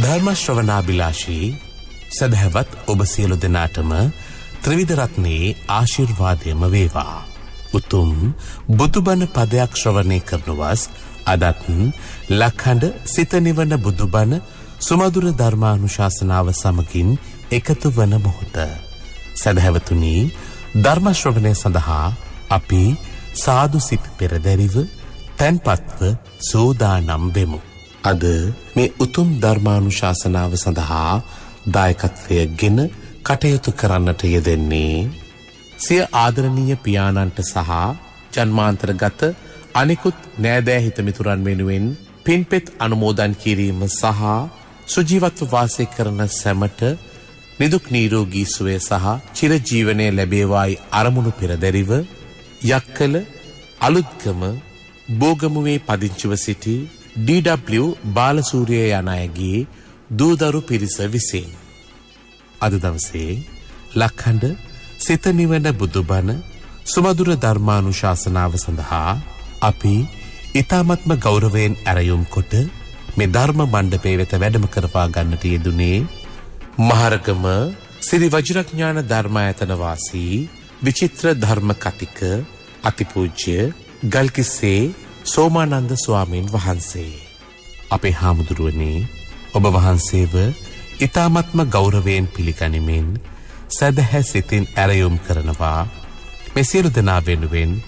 ධර්ම ශ්‍රවණාබිලාෂී සදහවත් ඔබ සියලු දෙනාටම ත්‍රිවිධ රත්නයේ ආශිර්වාදයම වේවා. උතුම් බුදුබණ පදයක් ශ්‍රවණය කරනවස් අදත් ලක්හඬ සිත නිවන බුදුබණ සුමధుර ධර්මානුශාසනාව සමගින් එකතු වන මොහොත. සදහවතුනි, ධර්ම ශ්‍රවණය සඳහා අපි සාදු සිත පෙරදැරිව තැන්පත්ව සෝදානම් වෙමු. අද මේ උතුම් ධර්මානුශාසනාව සඳහා දායකත්වය ගෙන කටයුතු කරන්නට යෙදෙන්නේ සිය ආදරණීය පියාණන්ට සහ ජන්මාන්තරගත අනිකුත් නෑදෑ හිතමිතුරන් වෙනුවෙන් පින්පෙත් අනුමෝදන් කිරීම සහ සුජීවත්ව වාසය කරන සැමට නිදුක් නිරෝගී සුවය සහ චිරජීවනය ලැබේවායි අරමුණු පෙරදැරිව යක්කල අලුත්ගම බෝගමුවේ පදිංචිව සිටි DW බාලසූරිය යන අයගේ දූදරු පිරිස විසින් අද දවසේ ලක්හඬ සිත නිවන බුදුබණ සුමధుර ධර්මානුශාසනාව සඳහා අපි ඊ타මත්ම ගෞරවයෙන් ඇරයුම් කොට මේ ධර්ම මණ්ඩපයේ වෙත වැඩම කරවා ගන්නට යෙදුනේ මහරගම සිරි වජිරඥාන ධර්මායතන වාසී විචිත්‍ර ධර්ම කතික අතිපූජ්‍ය ගල්කිස්සේ සෝමානන්ද ස්වාමීන් වහන්සේ. අපේ හාමුදුරුවනේ, ඔබ වහන්සේව ඊ타මත්ම ගෞරවයෙන් පිළිගනිමින් සදහැ සිතින් ඇරයුම් කරනවා. මේ සියලු දෙනා වෙනුවෙන්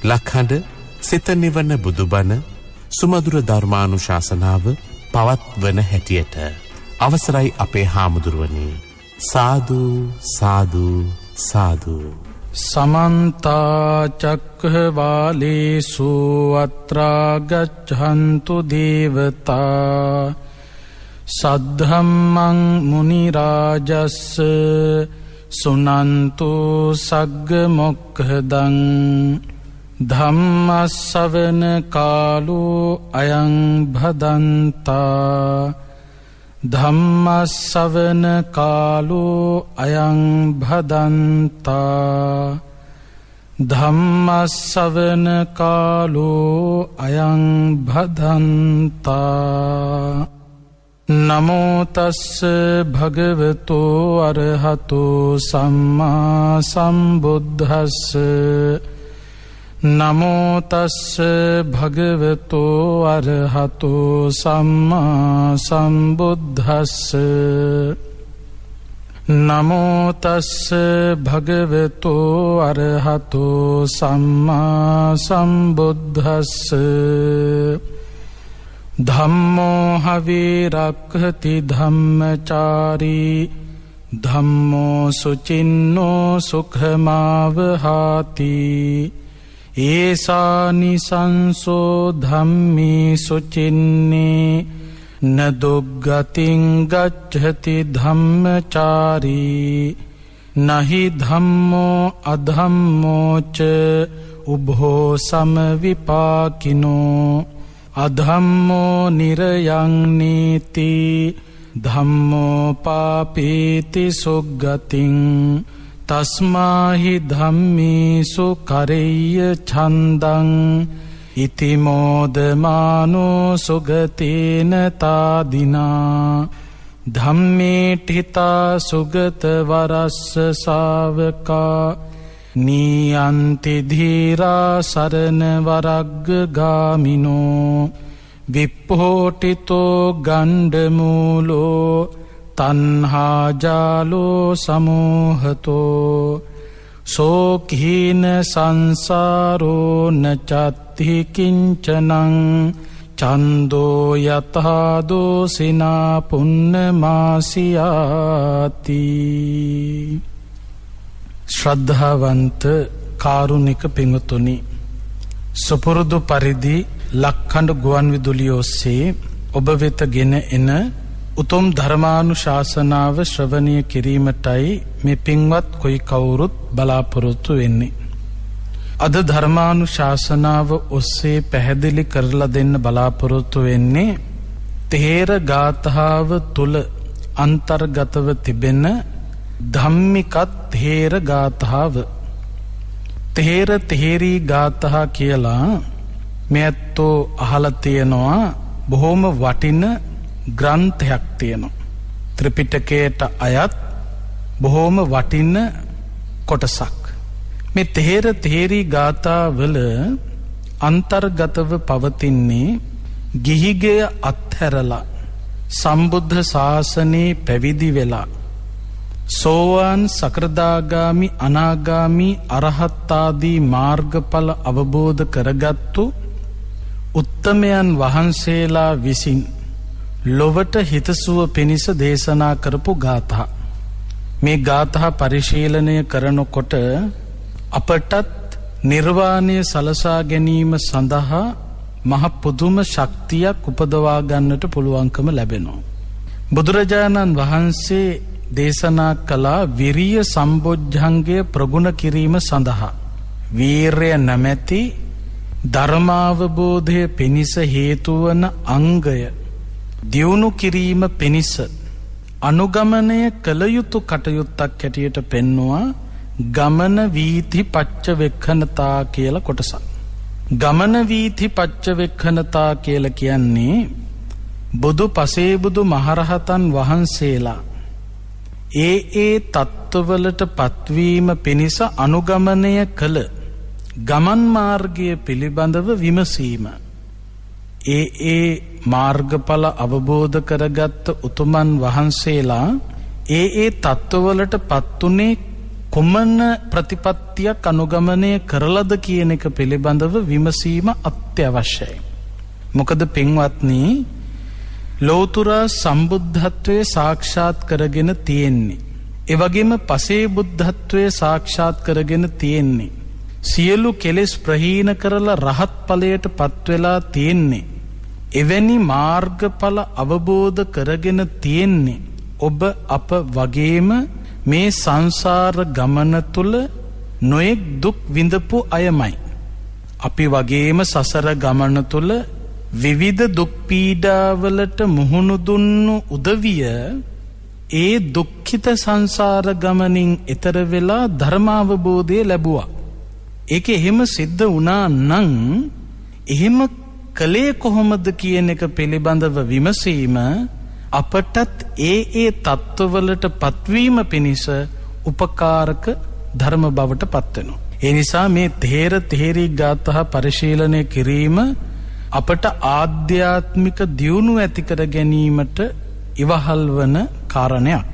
ලක්හඬ සිත නිවන බුදුබණ සුමధుර ධර්මානුශාසනාව පවත්වන හැටියට අවසරයි අපේ හාමුදුරුවනේ. සාදු සාදු සාදු. समन्ता चक्रवालेषु अत्रा गच्छन्तु देवता सद्धम्मं मुनिराजस् सुनन्तु सग्गमोक्खदं धम्मස්සවන කාලෝ අයං භදන්තා ධම්මස්සවන කාලෝ අයං භදන්තා ධම්මස්සවන කාලෝ අයං භදන්තා. නමෝ තස්ස භගවතෝ අරහතෝ සම්මා සම්බුද්දස්ස නමෝ තස්ස භගවතෝ අරහතෝ සම්මා සම්බුද්දස්ස නමෝ තස්ස භගවතෝ අරහතෝ සම්මා සම්බුද්දස්ස ධම්මෝ හවේ රක්ඛති ධම්මචාරී ධම්මෝ සුචින්නෝ සුඛමාවහාති ඒසානිසංසෝ ධම්මේ සුචින්නේ නදුග්ගතින් ගච්ඡති ධම්මචාරී නහි ධම්මෝ අධම්මෝච උභෝ සමවිපාකිනෝ අධම්මෝ නිරයං නීති ධම්මෝ පාපේති සුග්ගතින් තස්මාහි ධම්මේසු කරෙය්‍ය ඡන්දං ඉතිමෝදමානෝ සුගතේන තාදිනා ධම්මේ ඨිතා සුගත වරස්ස ශාවකා නීයන්ති ධීරා සරණ වරග්ග ගාමිනෝ විප්පෝටිතෝ ගණ්ඩමූලෝ තණ්හා ජාලෝ සමෝහතෝ සෝඛීන සංසාරෝ නචත්ති කිංචනං චන්தோ යතහා දෝසිනා පුන්නමාසියාති. ශ්‍රද්ධාවන්ත කාරුණික පින්වතුනි, සුපුරුදු පරිදි ලක්හඬ ගුවන් විදුලිය ඔස්සේ ඔබ වෙත ගෙන එන උතුම් ධර්මානුශාසනාව ශ්‍රවණය කිරීමටයි මේ පින්වත් කොයි කවුරුත් බලාපොරොත්තු වෙන්නේ. අද ධර්මානුශාසනාව ඔස්සේ පැහැදිලි කරලා දෙන්න බලාපොරොත්තු වෙන්නේ තේර ගාථාව තුල අන්තර්ගතව තිබෙන ධම්මිකත් තේර ගාථාව. තේර තේරී ගාථා කියලා මෙයත්ෝ අහලා තියෙනවා. බොහොම වටින ග්‍රන්ථයක් තියෙනවා. ත්‍රිපිටකයට අයත් බොහෝම වටින කොටසක්. මේ තේර තේරී ගාථාවල අන්තර්ගතව පවතින්නේ ගිහිගෙය අත්හැරලා සම්බුද්ධ ශාසනයේ පැවිදි වෙලා සෝවාන් සකෘදාගාමි අනාගාමි අරහත් ආදී මාර්ගඵල අවබෝධ කරගත්තු උත්තමයන් වහන්සේලා විසින් ලොවට හිතසුව පිණිස දේශනා කරපු ගාථා. මේ ගාථා පරිශීලනය කරනකොට අපටත් නිර්වාණය සලසා ගැනීම සඳහා මහ පුදුම ශක්තියක් උපදවා ගන්නට පුළුවන්කම ලැබෙනවා. බුදුරජාණන් වහන්සේ දේශනා කළා විරිය සම්බොජ්ජංගය ප්‍රගුණ කිරීම සඳහා වීරය නැමැති ධර්මාවබෝධය පිණිස හේතු වන අංගය දියුණු කිරීම පිණිස අනුගමනය කළ යුතු කටයුත්තක් හැටියට පෙන්වුවා ගමන වීථි පච්චවෙක්ඛනතා කියලා කොටසක්. ගමන වීථි පච්චවෙක්ඛනතා කියලා කියන්නේ බුදු පසේබුදු මහරහතන් වහන්සේලා ඒ තත්ත්වවලට පත්වීම පිණිස අනුගමනය කළ ගමන් මාර්ගය පිළිබඳව විමසීම. ඒ මාර්ගඵල අවබෝධ කරගත්ත උතුමන් වහන්සේලා ඒ තත්ත්වවලට පත්ුනේ කුමන ප්‍රතිපත්තියක් අනුගමනය කරලද කියන එක පිළිබඳව විමසීම අත්‍යවශ්‍යයි. මොකද පින්වත්නි ලෝතුරා සම්බුද්ධත්වයේ සාක්ෂාත් කරගෙන තියෙන්නේ. ඒ වගේම පසේ බුද්ධත්වයේ සාක්ෂාත් කරගෙන තියෙන්නේ. සියලු කෙලෙස් ප්‍රහීන කරලා රහත් ඵලයට පත් වෙලා තියෙන්නේ. එවැනි මාර්ගඵල අවබෝධ කරගෙන තියෙන්නේ ඔබ අප වගේම මේ සංසාර ගමන තුල නොයෙක් දුක් විඳපු අයමයි. අපි වගේම සසර ගමන තුල විවිධ දුක් පීඩාවලට මුහුණු දුන්නු උදවිය ඒ දුක්ඛිත සංසාර ගමනින් එතර වෙලා ධර්මාවබෝධය ලැබුවා. ඒක එහෙම සිද්ධ වුණා නම් එහෙම කලේ කොහොමද කියන එක පිළිබඳව විමසීම අපටත් ඒ තත්ත්වවලට පත්වීම පිණිස උපකාරක ධර්ම බවට පත් වෙනවා. ඒ නිසා මේ තේර තේරී ගාථා පරිශීලනය කිරීම අපට ආධ්‍යාත්මික දියුණුව ඇති කර ගැනීමට ඉවහල් වන කාරණයක්.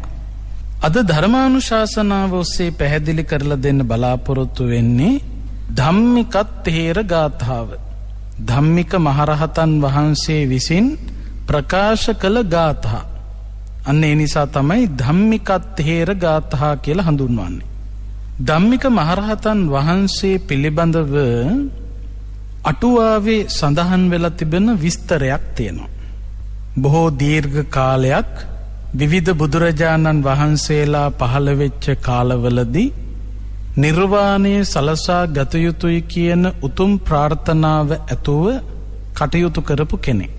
අද ධර්මානුශාසනාව ඔස්සේ පැහැදිලි කරලා දෙන්න බලාපොරොත්තු වෙන්නේ ධම්මිකත් තේර ගාථාව. ධම්මික මහරහතන් වහන්සේ විසින් ප්‍රකාශ කළ ගාථා. අන්න ඒ නිසා තමයි ධම්මිකත් තේර ගාථා කියලා හඳුන්වන්නේ. ධම්මික මහරහතන් වහන්සේ පිළිබඳව අටුවාවේ සඳහන් වෙලා තිබෙන විස්තරයක් තියෙනවා. බොහෝ දීර්ඝ කාලයක් විවිධ බුදුරජාණන් වහන්සේලා පහළ වෙච්ච කාලවලදී නිර්වාණය සලසා ගත යුතුයි කියන උතුම් ප්‍රාර්ථනාව ඇතුව කටයුතු කරපු කෙනෙක්.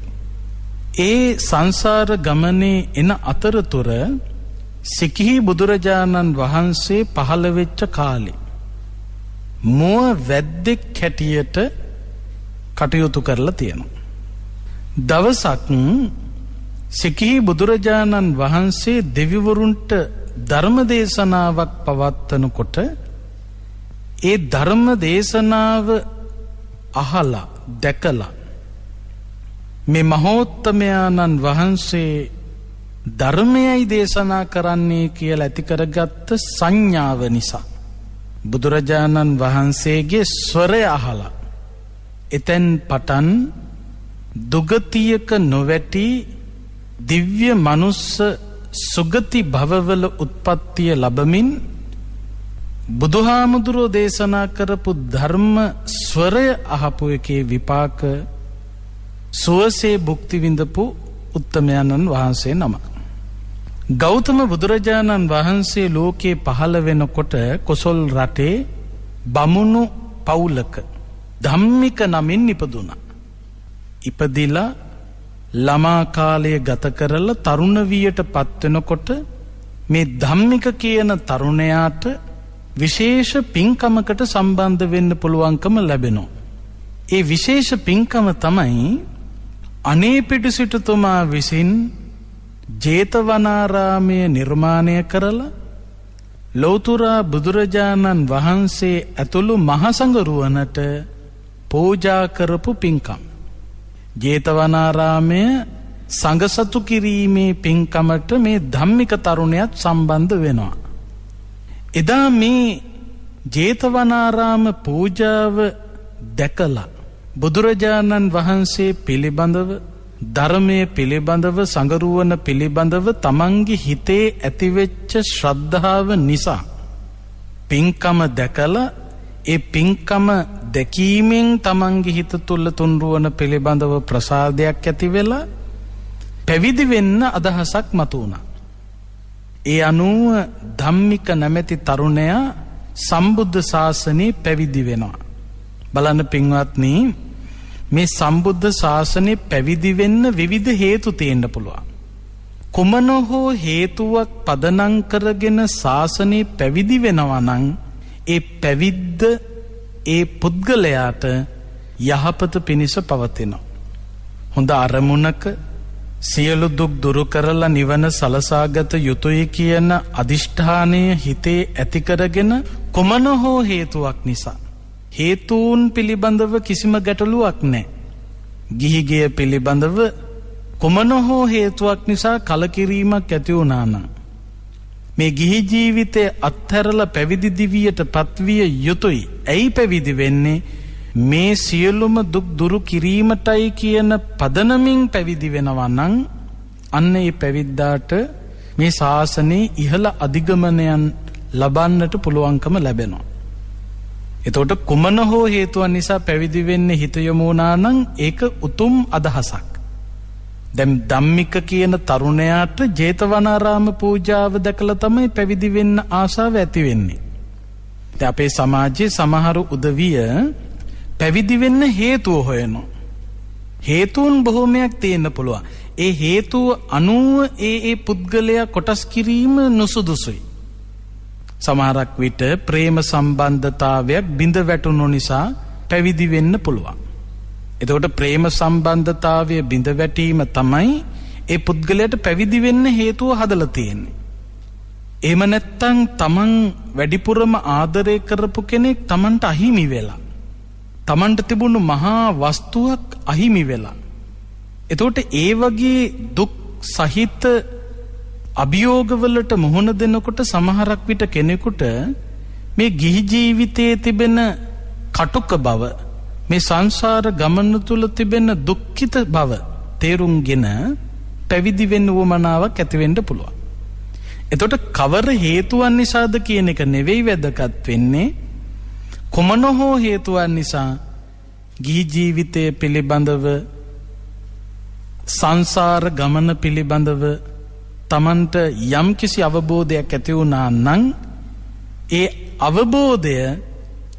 ඒ සංසාර ගමනේ එන අතරතුර සිකිහි බුදුරජාණන් වහන්සේ පහළ වෙච්ච කාලේ මුව වැද්දෙක් හැටියට කටයුතු කරලා තියෙනවා. දවසක් සිකිහි බුදුරජාණන් වහන්සේ දෙවිවරුන්ට ධර්ම දේශනාවක් පවත්වනකොට ඒ ධර්ම දේශනාව අහලා දැකලා මේ මහෝත්තමයාණන් වහන්සේ ධර්මයයි දේශනා කරන්නේ කියලා ඇති කරගත්ත සංඥාව නිසා බුදුරජාණන් වහන්සේගේ ස්වරය අහලා එතෙන් පටන් දුගතියක නොවැටි දිව්‍ය මනුස්ස සුගති භවවල උත්පත්තිය ලැබමින් බුදුහාමුදුරෝ දේශනා කරපු ධර්ම ස්වරය අහපු එකේ විපාක සුවසේ භුක්ති විඳපු උත්තමයන්න් වහන්සේ නම. ගෞතම බුදුරජාණන් වහන්සේ ලෝකේ පහළ වෙනකොට කොසල් රටේ බමුණු පවුලක ධම්මික නමින් ඉපදුණා. ඉපදිලා ළමා කාලය ගත කරලා තරුණ වියට පත් වෙනකොට මේ ධම්මික කියන තරුණයාට විශේෂ පින්කමකට සම්බන්ධ වෙන්න පුළුවන්කම ලැබෙනවා. ඒ විශේෂ පින්කම තමයි අනේපිඬු සිටුතුමා විසින් ජේතවනාරාමය නිර්මාණය කරලා ලෞතුරා බුදුරජාණන් වහන්සේ ඇතුළු මහසඟරුවනට පූජා කරපු පින්කම්. ජේතවනාරාමය සංඝසතු කිරීමේ පින්කමට මේ ධම්මික තරුණයත් සම්බන්ධ වෙනවා. එදා මේ ජේතවනාරාම පූජාව දැකලා බුදුරජාණන් වහන්සේ පිළිබඳව, ධර්මයේ පිළිබඳව, සංගරුවන පිළිබඳව තමන්ගේ හිතේ ඇතිවෙච්ච ශ්‍රද්ධාව නිසා පින්කම දැකලා ඒ පින්කම දැකීමෙන් තමන්ගේ හිත තුළ තුන්රුවන පිළිබඳව ප්‍රසාදයක් ඇති වෙලා පැවිදි වෙන්න අදහසක් මතුවුණා. ඒ අනුව ධම්මික නැමැති තරුණයා සම්බුද්ධ ශාසනයේ පැවිදි වෙනවා. බලන්න පින්වත්නි, මේ සම්බුද්ධ ශාසනයේ පැවිදි වෙන්න විවිධ හේතු තියෙන්න පුළුවන්. කුමන හෝ හේතුවක් පදනම් කරගෙන ශාසනයේ පැවිදි වෙනවා නම් ඒ පැවිද්ද ඒ පුද්ගලයාට යහපත පිණිස පවතිනවා. හොඳ අරමුණක සියලු දුක් දුරු කරලා නිවන සලසාගත යුතුය කියන අදිෂ්ඨානය හිතේ ඇති කරගෙන කුමන හෝ හේතුවක් නිසා, හේතුන් පිළිබඳව කිසිම ගැටලුවක් නැහැ. ගිහිගේ පිළිබඳව කුමන හෝ හේතුවක් නිසා කලකිරීමක් ඇති වුණා නම් මේ ගිහි ජීවිතය අත්හැරලා පැවිදි දිවියට පත්විය යුතුයි. ඇයි පැවිදි වෙන්නේ? මේ සියලුම දුක් දුරු කිරීමටයි කියන පදනමින් පැවිදි වෙනවා නම් අන්න ඒ පැවිද්දාට මේ ශාසනයේ ඉහළ අධිගමනයන් ලබන්නට පුළුවන්කම ලැබෙනවා. එතකොට කුමන හෝ හේතුවක් නිසා පැවිදි වෙන්න හිත යොමු වුණා නම් ඒක උතුම් අදහසක්. දැන් ධම්මික කියන තරුණයාට ජේතවනාරාම පූජාව දැකලා තමයි පැවිදි වෙන්න ආශාව ඇති වෙන්නේ. දැන් අපේ සමාජයේ සමහරු උදවිය පැවිදි වෙන්න හේතුව හොයනවා. හේතුන් බොහෝමයක් තියෙන්න පුළුවන්. ඒ හේතුව අනුව ඒ පුද්ගලයා කොටස් කිරීම නුසුදුසුයි. සමහරක් විට ප්‍රේම සම්බන්ධතාවයක් බිඳ වැටුණු නිසා පැවිදි වෙන්න පුළුවන්. එතකොට ප්‍රේම සම්බන්ධතාවය බිඳ වැටීම තමයි ඒ පුද්ගලයාට පැවිදි වෙන්න හේතුව හදලා තියෙන්නේ. එහෙම නැත්නම් තමන් වැඩිපුරම ආදරය කරපු කෙනෙක් තමන්ට අහිමි වෙලා, තමන්ට තිබුණු මහා වස්තුවක් අහිමි වෙලා. එතකොට ඒ වගේ දුක් සහිත අභියෝගවලට මුහුණ දෙනකොට සමහරක් විට කෙනෙකුට මේ ගිහි ජීවිතයේ තිබෙන කටුක බව, මේ සංසාර ගමන තුල තිබෙන දුක්ඛිත බව තේරුම්ගෙන පැවිදි වෙන්න උවමනාවක් ඇති වෙන්න පුළුවන්. එතකොට කවර හේතුවක් නිසාද කියන එක නෙවෙයි වැදගත් වෙන්නේ, කුමන හෝ හේතුවක් නිසා ගිහි ජීවිතය පිළිබඳව, සංසාර ගමන පිළිබඳව තමන්ට යම්කිසි අවබෝධයක් ඇති වුණා නම් ඒ අවබෝධය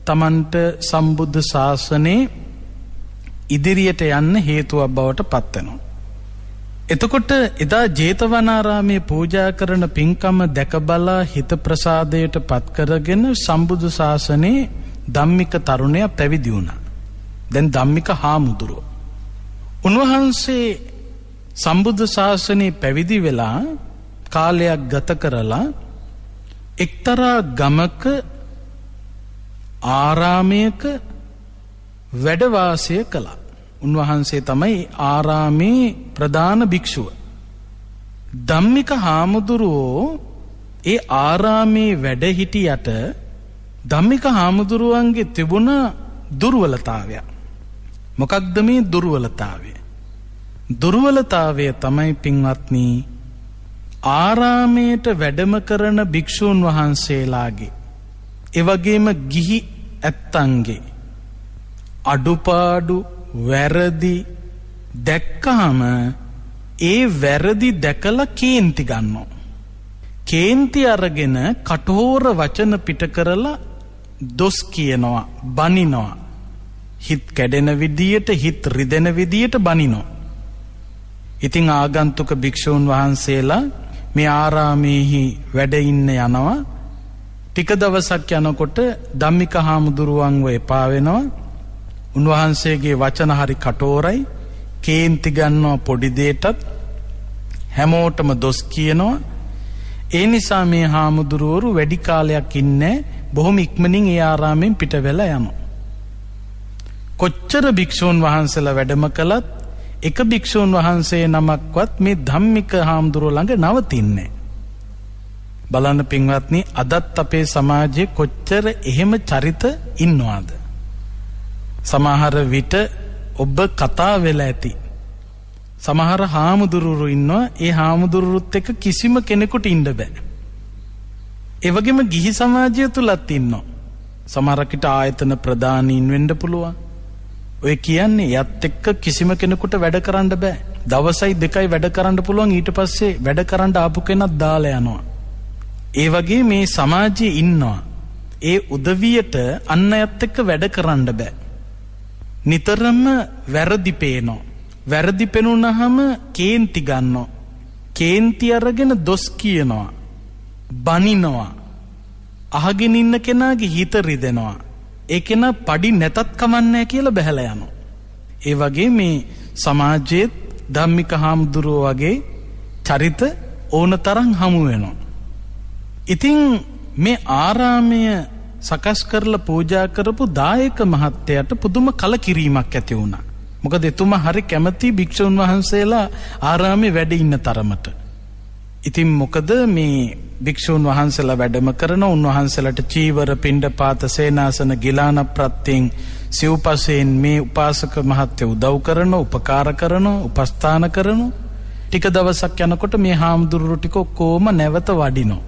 තමන්ට සම්බුද්ධ ශාසනයේ ඉදිරියට යන්න හේතුවක් බවට පත් වෙනවා. එතකොට එදා ජේතවනාරාමයේ පූජා කරන පින්කම දැක බලා හිත ප්‍රසාදයට පත් කරගෙන සම්බුද්ධ ශාසනයේ ධම්මික තරුණයා පැවිදි වුණා. දැන් ධම්මික හාමුදුරුවෝ. උන්වහන්සේ සම්බුද්ධ ශාසනයේ පැවිදි වෙලා කාලයක් ගත කරලා එක්තරා ගමක ආරාමයක වැඩ වාසය කළා. උන්වහන්සේ තමයි ආරාමේ ප්‍රධාන භික්ෂුව. ධම්මික හාමුදුරුවෝ ඒ ආරාමේ වැඩ හිටියට ධම්මික හාමුදුරුවන්ගේ තිබුණ දුර්වලතාවය. මොකක්ද මේ දුර්වලතාවය? දුර්වලතාවය තමයි පින්වත්නි, ආරාමයට වැඩම කරන භික්ෂූන් වහන්සේලාගේ, ඒ වගේම ගිහි ඇත්තන්ගේ අඩුපාඩු වැරදි දැක්කහම ඒ වැරදි දැකලා කේන්ති ගන්නවා. කේන්ති අරගෙන කටෝර වචන පිට කරලා දොස් කියනවා, බනිනවා. හිත කැඩෙන විදියට, හිත රිදෙන විදියට බනිනවා. ඉතින් ආගන්තුක භික්ෂූන් වහන්සේලා මේ ආරාමේහි වැඩ ඉන්න යනවා. ටික දවසක් යනකොට ධම්මික හාමුදුරුවන්ව එපා වෙනවා. උන්වහන්සේගේ වචන හරි කටෝරයි, කේන්ති ගන්නවා පොඩි දෙයටත්. හැමෝටම දොස් කියනවා. ඒ නිසා මේ හාමුදුරුවරු වැඩි කාලයක් ඉන්නේ බොහොම ඉක්මනින් ඒ ආරාමෙන් පිට වෙලා යනවා. කොච්චර භික්ෂූන් වහන්සේලා වැඩම කළත් එක භික්ෂූන් වහන්සේ නමක්වත් මේ ධම්මික හාමුදුරුවෝ ළඟ නවතින්නේ. බලන්න පින්වත්නි, අදත් අපේ සමාජයේ කොච්චර එහෙම චරිත ඉන්නවාද? සමහර විට ඔබ කතා වෙලා ඇති. සමහර හාමුදුරුවෝ ඉන්නවා, ඒ හාමුදුරුවොත් එක්ක කිසිම කෙනෙකුට ඉන්න බෑ. ඒ වගේම ගිහි සමාජය තුලත් ඉන්නවා. සමහරකට ආයතන ප්‍රධානීන් වෙන්න පුළුවන්. ඔය කියන්නේ යත් එක්ක කිසිම කෙනෙකුට වැඩ කරන්න බෑ. දවසයි දෙකයි වැඩ කරන්න පුළුවන්, ඊට පස්සේ වැඩ කරන්න ආපු කෙනක් දාලා යනවා. ඒ වගේ මේ සමාජයේ ඉන්නවා. ඒ උදවියට අන් අයත් එක්ක වැඩ කරන්න බෑ. නිතරම වැරදි පේනවා. වැරදි පෙනුනහම කේන්ති ගන්නවා. කේන්ති අරගෙන දොස් කියනවා. බනිනවා. අහගෙන ඉන්න කෙනාගේ හිත රිදෙනවා. ඒ කෙනා පඩි නැතත් කමන්නේ කියලා බහැලා යනවා. ඒ වගේ මේ සමාජයේ ධම්මික හාමුදුරුවෝ වගේ චරිත ඕනතරම් හමු වෙනවා. ඉතින් මේ ආරාමය සකස් කරලා පූජා කරපු දායක මහත්තයාට පුදුම කලකිරීමක් ඇති වුණා. මොකද එතුමා හරි කැමති භික්ෂුන් වහන්සේලා ආරාමේ වැඩ ඉන්න තරමට. ඉතින් මොකද මේ භික්ෂුන් වහන්සේලා වැඩම කරන උන්වහන්සේලාට චීවර පිණ්ඩපාත සේනාසන ගිලාන ප්‍රත්‍යයෙන් සිව්පසයෙන් මේ උපාසක මහත්තයා උදව් කරන, උපකාර කරන, උපස්ථාන කරන. ටික දවසක් යනකොට මේ හාමුදුරුවෝ ටික කොහොම නැවත වඩිනවා.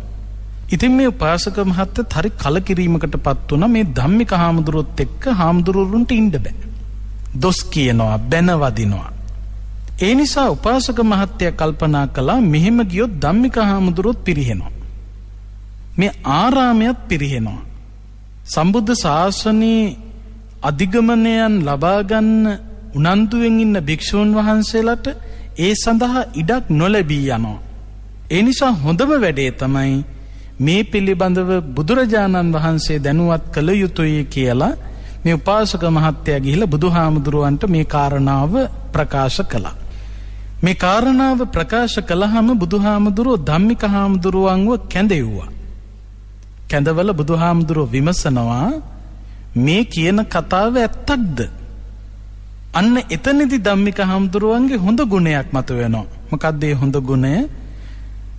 ඉතින් මේ උපාසක මහත්තයා හරි කලකිරීමකටපත් වුණා. මේ ධම්මික හාමුදුරුවොත් එක්ක හාමුදුරුවරුන්ට ඉන්න බෑ. දොස් කියනවා, බැන වදිනවා. ඒ නිසා උපාසක මහත්තයා කල්පනා කළා, මෙහෙම ගියොත් ධම්මික හාමුදුරුවොත් පිරිහෙනවා. මේ ආරාමයත් පිරිහෙනවා. සම්බුද්ධ ශාසනයේ අධිගමනයන් ලබා ගන්න උනන්දුවෙන් ඉන්න භික්ෂූන් වහන්සේලාට ඒ සඳහා ඉඩක් නොලැබී යනවා. ඒ නිසා හොඳම වැඩේ තමයි මේ පිළිබඳව බුදුරජාණන් වහන්සේ දැනුවත් කළ යුතුයි කියලා මේ උපාසක මහත්තයා ගිහිලා බුදුහාමුදුරුවන්ට මේ කාරණාව ප්‍රකාශ කළා. මේ කාරණාව ප්‍රකාශ කළාම බුදුහාමුදුරුවෝ ධම්මික හාමුදුරුවන්ව කැඳෙව්වා. කැඳවල බුදුහාමුදුරුවෝ විමසනවා, මේ කියන කතාව ඇත්තක්ද? අන්න එතනදී ධම්මික හාමුදුරුවන්ගේ හොඳ ගුණයක් මතුවෙනවා. මොකක්ද ඒ හොඳ ගුණය?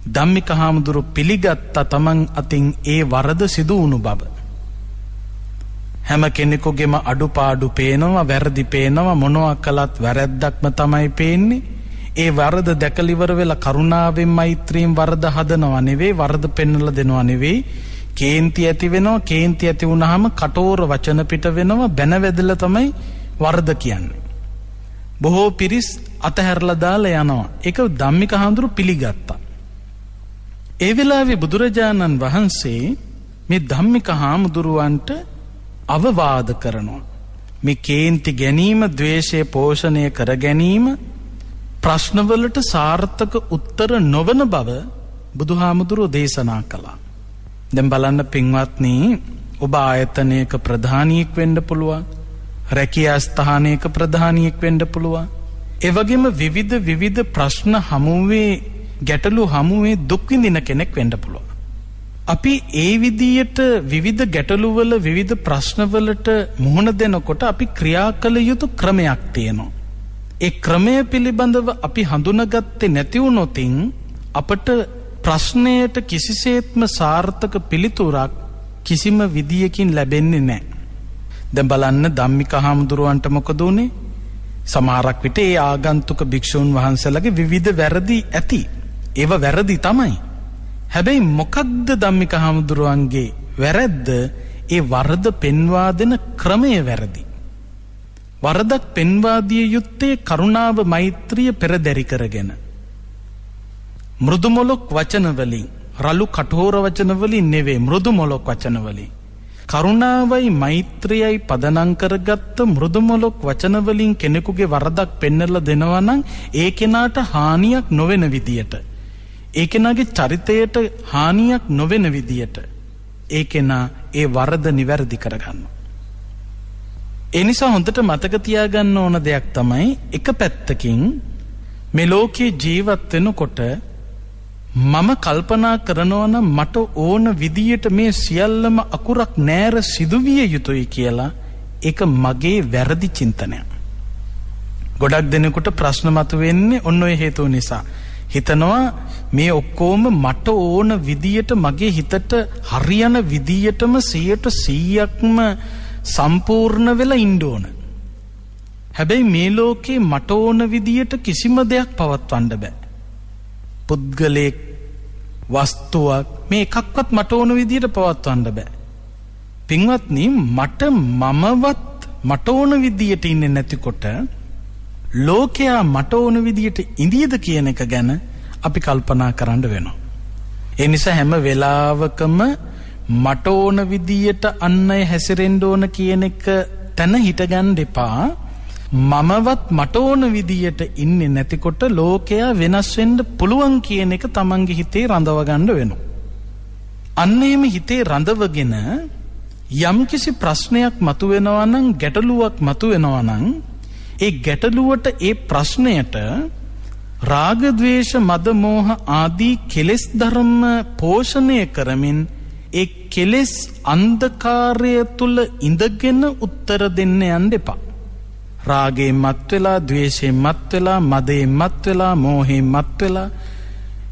ධම්මික හාමුදුරුවෝ පිළිගත්ත තමන් අතින් ඒ වරද සිදු වුණු බව. හැම කෙනෙකුගේම අඩුපාඩු පේනවා, වැරදි පේනවා, මොනවා කළත් වැරද්දක්ම තමයි පේන්නේ. ඒ වරද දැකලා ඉවර වෙලා කරුණාවෙන් මෛත්‍රියෙන් වරද හදනවා නෙවෙයි, වරද පෙන්වලා දෙනවා නෙවෙයි. කේන්ති ඇති වෙනවා. කේන්ති ඇති වුණාම කටෝර වචන පිට වෙනවා. බැන වැදලා තමයි වරද කියන්නේ. බොහෝ පිරිස් අතහැරලා දාලා යනවා. ඒක ධම්මික හාමුදුරුවෝ පිළිගත්තා. ඒ වෙලාවේ බුදුරජාණන් වහන්සේ මේ ධම්මික හාමුදුරුවන්ට අවවාද කරනවා. මේ කේන්ති ගැනීම, ද්වේෂය පෝෂණය කර ගැනීම ප්‍රශ්නවලට සාර්ථක උත්තර නොවන බව බුදුහාමුදුරුවෝ දේශනා කළා. දැන් බලන්න පින්වත්නි, ඔබ ආයතනයක ප්‍රධානියෙක් වෙන්න පුළුවන්. රැකියා ස්ථානයක ප්‍රධානියෙක් වෙන්න පුළුවන්. ඒ වගේම විවිධ ප්‍රශ්න හමුවේ, ගැටලු හමුවේ දුක් විඳින කෙනෙක් වෙන්න පුළුවන්. අපි ඒ විදියට විවිධ ගැටලුවල, විවිධ ප්‍රශ්නවලට මුහුණ දෙනකොට අපි ක්‍රියා කළ යුතු ක්‍රමයක් තියෙනවා. ඒ ක්‍රමය පිළිබඳව අපි හඳුනාගත්තේ නැති වුණොතින් අපට ප්‍රශ්නයට කිසිසේත්ම සාර්ථක පිළිතුරක් කිසිම විදියකින් ලැබෙන්නේ නැහැ. දැන් බලන්න ධම්මික හාමුදුරුවන්ට මොකද උනේ? සමහරක් විට ඒ ආගන්තුක භික්ෂුන් වහන්සේලාගේ විවිධ වැරදි ඇති. ඒව වැරදි තමයි. හැබැයි මොකක්ද ධම්මික හාමුදුරුවන්ගේ වැරද්ද? ඒ වරද පෙන්වා දෙන ක්‍රමය වැරදි. වරදක් පෙන්වා දිය යුත්තේ කරුණාව, මෛත්‍රිය පෙරදරි කරගෙන. මෘදු මොලොක් වචන වලින්, රළු කටෝර වචන වලින් නෙවෙයි, මෘදු මොලොක් වචන වලින්. කරුණාවයි මෛත්‍රියයි පදනම් කරගත්ත මෘදු මොලොක් වචන වලින් කෙනෙකුගේ වරදක් පෙන්නලා දෙනවා නම් ඒ කෙනාට හානියක් නොවන විදියට, ඒ කෙනාගේ චරිතයට හානියක් නොවන විදියට ඒ කෙනා ඒ වරද නිවැරදි කරගන්නවා. ඒ නිසා හොඳට මතක තියාගන්න ඕන දෙයක් තමයි, එක පැත්තකින් මේ ලෝකේ ජීවත් වෙනකොට මම කල්පනා කරනවා නම් මට ඕන විදියට මේ සියල්ලම අකුරක් නෑර සිදුවිය යුතුයි කියලා ඒක මගේ වැරදි චින්තනයක්. ගොඩක් දෙනෙකුට ප්‍රශ්න මතුවෙන්නේ ඔන්න ඔය හේතුව නිසා. හිතනවා මේ ඔක්කොම මට ඕන විදියට මගේ හිතට හරියන විදියටම 100%ක්ම සම්පූර්ණ වෙලා ඉන්න ඕන. හැබැයි මේ ලෝකේ මට ඕන විදියට කිසිම දෙයක් පවත්වන්න බෑ. පුද්ගලයෙක් වස්තුවක් මේ එකක්වත් මට ඕන විදියට පවත්වන්න බෑ. පින්වත්නි මට මමවත් මට ඕන විදියට ඉන්නේ නැතිකොට ලෝකයා මට ඕන විදියට ඉඳීද කියන එක ගැන අපි කල්පනා කරන්න වෙනවා. ඒ නිසා හැම වෙලාවකම මට ඕන විදියට අන් අය හැසිරෙන්න ඕන කියන එක තන හිටගන්න එපා. මමවත් මට ඕන විදියට ඉන්නේ නැතිකොට ලෝකයා වෙනස් වෙන්න පුළුවන් කියන එක තමන්ගේ හිතේ රඳව ගන්න වෙනවා. අන්න එහෙම හිතේ රඳවගෙන යම්කිසි ප්‍රශ්නයක් මතුවෙනවා නම් ගැටලුවක් මතුවෙනවා නම් ඒ ගැටලුවට ඒ ප්‍රශ්නයට රාග ద్వේෂ මද මෝහ ආදී කෙලෙස් ධර්ම පෝෂණය කරමින් ඒ කෙලෙස් අන්ධකාරය තුල ඉඳගෙන උත්තර දෙන්න යන්න එපා. රාගේ මත් වෙලා, ద్వේෂේ මත් වෙලා, මදේ මත් වෙලා, මෝහේ මත් වෙලා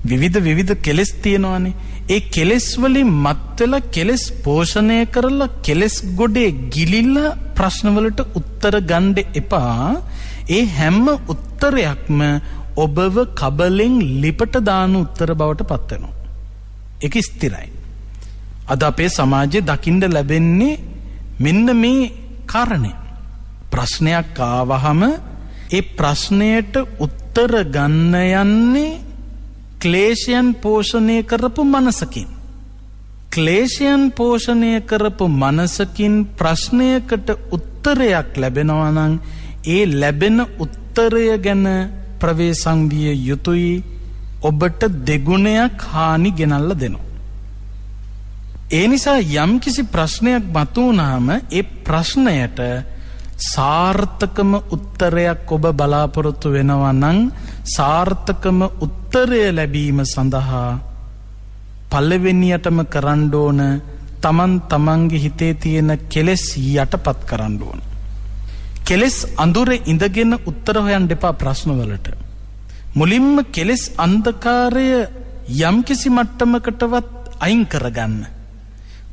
විවිධ කෙලෙස් තියෙනවානේ. ඒ කෙලෙස් වලින් මත් වෙලා කෙලෙස් පෝෂණය කරලා කෙලෙස් ගොඩේ ගිලිලා ප්‍රශ්න වලට උත්තර ගන්න එපා. ඒ හැම උත්තරයක්ම ඔබව කබලෙන් ලිපට දාන උත්තර බවට පත් වෙනවා. ඒක ස්ථිරයි. අද අපේ සමාජයේ දකින්න ලැබෙන්නේ මෙන්න මේ කාරණේ. ප්‍රශ්නයක් ආවහම ඒ ප්‍රශ්නයට උත්තර ගන්න යන්නේ ක්ලේශයන් පෝෂණය කරපු මනසකින්. ක්ලේශයන් පෝෂණය කරපු මනසකින් ප්‍රශ්නයකට උත්තරයක් ලැබෙනවා නම් ඒ ලැබෙන උත්තරය ගැන ප්‍රවේශම් විය යුතුයි. ඔබට දෙගුණයක් හානි ගෙනල්ලා දෙනවා. ඒ නිසා යම්කිසි ප්‍රශ්නයක් මතුවුනහම ඒ ප්‍රශ්නයට සාර්ථකම උත්තරයක් ඔබ බලාපොරොත්තු වෙනවා නම් සාර්ථකම උත්තරය ලැබීම සඳහා පළවෙනියටම කරන්න ඕන තමන්ගේ හිතේ තියෙන කෙලෙස් යටපත් කරන්න ඕන. කෙලෙස් අඳුරේ ඉඳගෙන උත්තර හොයන්න එපා ප්‍රශ්නවලට. මුලින්ම කෙලෙස් අන්ධකාරය යම්කිසි මට්ටමකටවත් අයින් කරගන්න.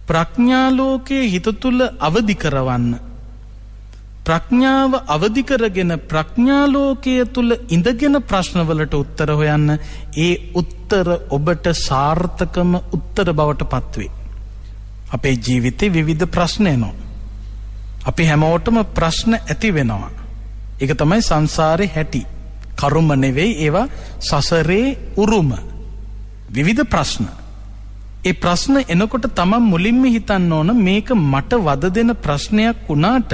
ප්‍රඥා ලෝකයේ හිත තුල අවදි කරවන්න. ප්‍රඥාව අවදි කරගෙන ප්‍රඥා ලෝකයේ තුල ඉඳගෙන ප්‍රශ්නවලට උත්තර හොයන්න. ඒ උත්තර ඔබට සාර්ථකම උත්තර බවට පත්වේ. අපේ ජීවිතේ විවිධ ප්‍රශ්න එනවා. අපි හැමෝටම ප්‍රශ්න ඇති වෙනවා. ඒක තමයි සංසාරේ හැටි. කර්ම නෙවෙයි ඒවා සසරේ උරුම. විවිධ ප්‍රශ්න. ඒ ප්‍රශ්න එනකොට තමන් මුලින්ම හිතන්න ඕන මේක මට වද දෙන ප්‍රශ්නයක් වුණාට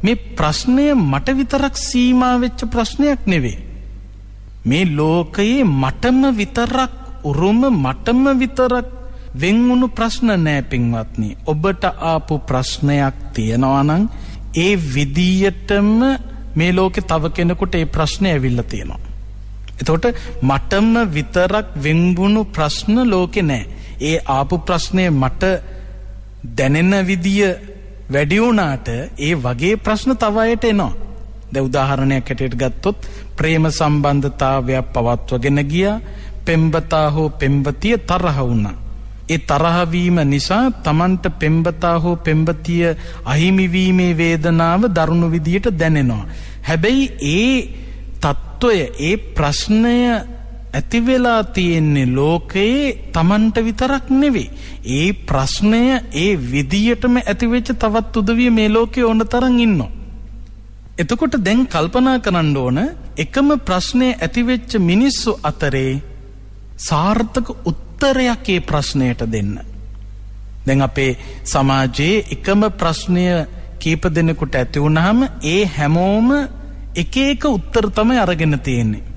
මේ ප්‍රශ්නය මට විතරක් සීමා වෙච්ච ප්‍රශ්නයක් නෙවෙයි. මේ ලෝකයේ මටම විතරක් උරුම මටම විතරක් වෙන් වුණු ප්‍රශ්න නෑ පින්වත්නි. ඔබට ආපු ප්‍රශ්නයක් තියෙනවා නම් ඒ විදියටම මේ ලෝකේ තව කෙනෙකුට ඒ ප්‍රශ්නේ ඇවිල්ලා තියෙනවා. එතකොට මටම විතරක් වෙන් වුණු ප්‍රශ්න ලෝකේ නෑ. ඒ ආපු ප්‍රශ්නේ මට දැනෙන විදිය වැඩි වුණාට ඒ වගේ ප්‍රශ්න තව අයට එනවා. දැන් උදාහරණයක් හැටියට ගත්තොත් ප්‍රේම සම්බන්ධතාවයක් පවත්වගෙන ගියා. පෙම්බතා හෝ පෙම්වතිය තරහ වුණා. ඒ තරහ වීම නිසා Tamanට පෙම්බතා හෝ පෙම්වතිය අහිමි වීමේ වේදනාව දරුණු විදියට දැනෙනවා. හැබැයි ඒ తত্ত্বය ඒ ප්‍රශ්නය ඇති වෙලා තියෙන්නේ ලෝකයේ Tamanට විතරක් නෙවෙයි. ඒ ප්‍රශ්නය ඒ විදියටම ඇති වෙච්ච තවත් උදවිය මේ ලෝකේ ඕන තරම් ඉන්නවා. එතකොට දැන් කල්පනා කරන්න ඕන එකම ප්‍රශ්නේ ඇති වෙච්ච මිනිස්සු අතරේ සාර්ථක උත්තරයක් ඒ ප්‍රශ්නයට දෙන්න. දැන් අපේ සමාජයේ එකම ප්‍රශ්නය කීප දෙනෙකුට ඇති වුණාම ඒ හැමෝම එක එක උත්තර තමයි අරගෙන තියෙන්නේ.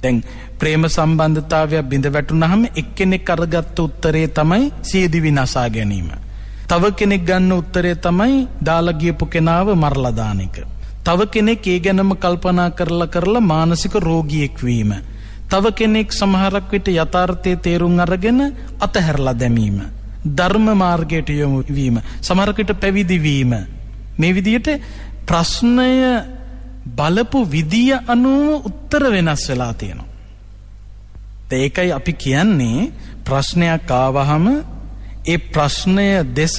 දැන් ප්‍රේම සම්බන්ධතාවය බිඳ වැටුනහම එක්කෙනෙක් අරගත්ත උත්තරේ තමයි සියදිවි නසා ගැනීම. තව කෙනෙක් ගන්න උත්තරේ තමයි දාලා ගියපු කෙනාව මරලා දාන එක. තව කෙනෙක් ඒ ගැනම කල්පනා කරලා මානසික රෝගියෙක් වීම. තව කෙනෙක් සමහරක් විට යථාර්ථයේ තේරුම් අරගෙන අතහැරලා දැමීම. ධර්ම මාර්ගයට යොමු වීම. සමහරක් විට පැවිදි වීම. මේ විදිහට ප්‍රශ්නය බලපු විදිය අනුව උත්තර වෙනස් වෙලා තියෙනවා. ඒකයි අපි කියන්නේ ප්‍රශ්නයක් ආවහම ඒ ප්‍රශ්නය දෙස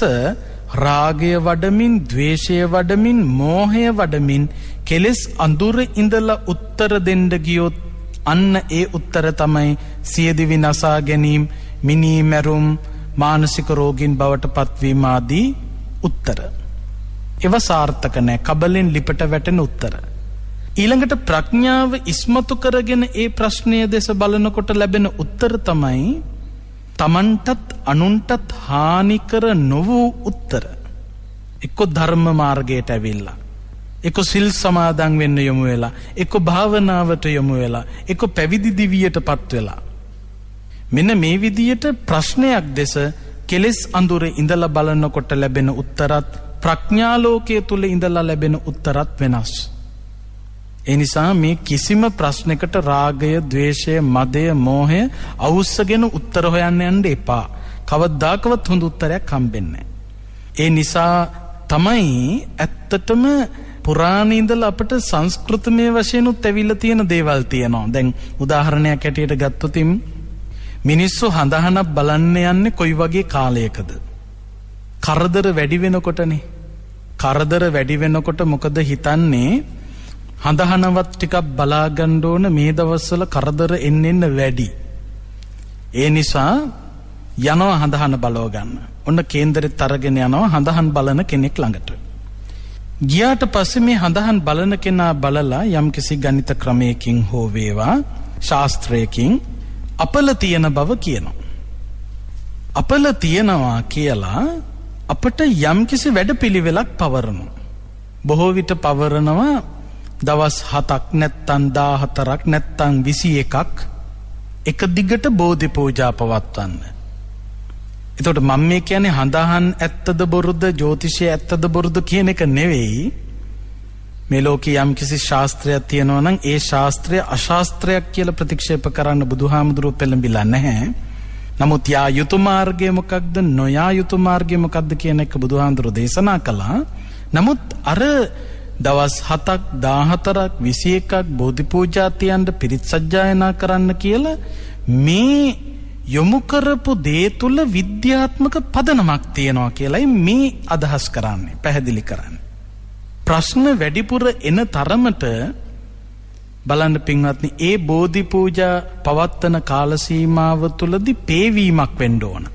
රාගය වඩමින්, ද්වේෂය වඩමින්, මෝහය වඩමින් කෙලෙස් අඳුර ඉඳලා උත්තර දෙන්න ගියොත් අන්න ඒ උත්තර තමයි සියදිවි නසා ගැනීම, මිනී මැරුම්, මානසික රෝගීන් බවට පත්වීම ආදී උත්තර. ඒව සාර්ථක නැහැ. කබලෙන් ලිපට වැටෙන උත්තර. ඊළඟට ප්‍රඥාව ඉස්මතු කරගෙන ඒ ප්‍රශ්නය දෙස බලනකොට ලැබෙන උත්තර තමයි තමන්ටත් අනුන්ටත් හානි කර නොවූ උත්තර. එක්ක ධර්ම මාර්ගයට ඇවිල්ලා, එක්ක සිල් සමාදන් වෙන්න යොමු වෙලා, එක්ක භාවනාවට යොමු වෙලා, එක්ක පැවිදි දිවියටපත් වෙලා. මෙන්න මේ විදියට ප්‍රශ්නයක් දෙස කෙලෙස් අඳුරේ ඉඳලා බලනකොට ලැබෙන උත්තරත් ප්‍රඥා ලෝකයේ තුල ඉඳලා ලැබෙන උත්තරත් වෙනස්. ඒ නිසා මේ කිසිම ප්‍රශ්නයකට රාගය, ද්වේෂය, මදය, මෝහය අවුස්සගෙන උත්තර හොයන්න යන්න එපා. කවදාකවත් හොඳ උත්තරයක් හම්බෙන්නේ නැහැ. ඒ නිසා තමයි ඇත්තටම පුරාණේ ඉඳලා අපිට සංස්කෘතමය වශයෙන් උත් ඇවිල්ලා තියෙන දේවල් තියෙනවා. දැන් උදාහරණයක් ඇටියට ගත්තොත් මිනිස්සු හඳහනක් බලන්න යන්නේ කොයි වගේ කාලයකද? කරදර වැඩි වෙනකොටනේ. කරදර වැඩි වෙනකොට මොකද හිතන්නේ? හඳහනවත් ටිකක් බලා ගන්න ඕන, මේ දවස්වල කරදර එන්න වැඩි. ඒ නිසා යනවා හඳහන බලව ගන්න. ඔන්න කේන්දරෙත් අරගෙන යනවා හඳහන් බලන කෙනෙක් ළඟට. ගියාට පස්සේ මේ හඳහන් බලන කෙනා බලලා යම්කිසි ගණිත ක්‍රමයකින් හෝ වේවා ශාස්ත්‍රයකින් අපල තියෙන බව කියනවා. අපල තියනවා කියලා අපට යම්කිසි වැඩපිළිවෙලක් පවරනවා. බොහෝ විට පවරනවා දවස් 7ක් නැත්තම් 14ක් නැත්තම් 21ක් එක දිගට බෝධි පූජා පවත්වන්න. එතකොට මම මේ කියන්නේ හඳහන් ඇත්තද බොරුද, ජ්‍යොතිෂය ඇත්තද බොරුද කියන එක නෙවෙයි. මේ ලෝකේ යම් කිසි ශාස්ත්‍රයක් තියෙනවා නම් ඒ ශාස්ත්‍රය අශාස්ත්‍රයක් කියලා ප්‍රතික්ෂේප කරන්න බුදුහාමුදුරුවෝ පෙළඹිලා නැහැ. නමුත් යා යුතු මාර්ගය මොකක්ද, නොයා යුතු මාර්ගය මොකක්ද කියන එක බුදුහාමුදුරුවෝ දේශනා කළා. නමුත් අර දවස් 7ක් 14ක් 21ක් බෝධි පූජා තියන්න, පිරිත් සජ්ජායනා කරන්න කියලා මේ යොමු කරපු දේ තුල විද්‍යාත්මක පදනමක් තියෙනවා කියලායි මේ අදහස් කරන්නේ, පැහැදිලි කරන්නේ. ප්‍රශ්න වැඩිපුර එන තරමට බලන්න පින්වත්නි, ඒ බෝධි පූජා පවත්වන කාල සීමාව තුලදී පේවීමක් වෙන්න ඕන.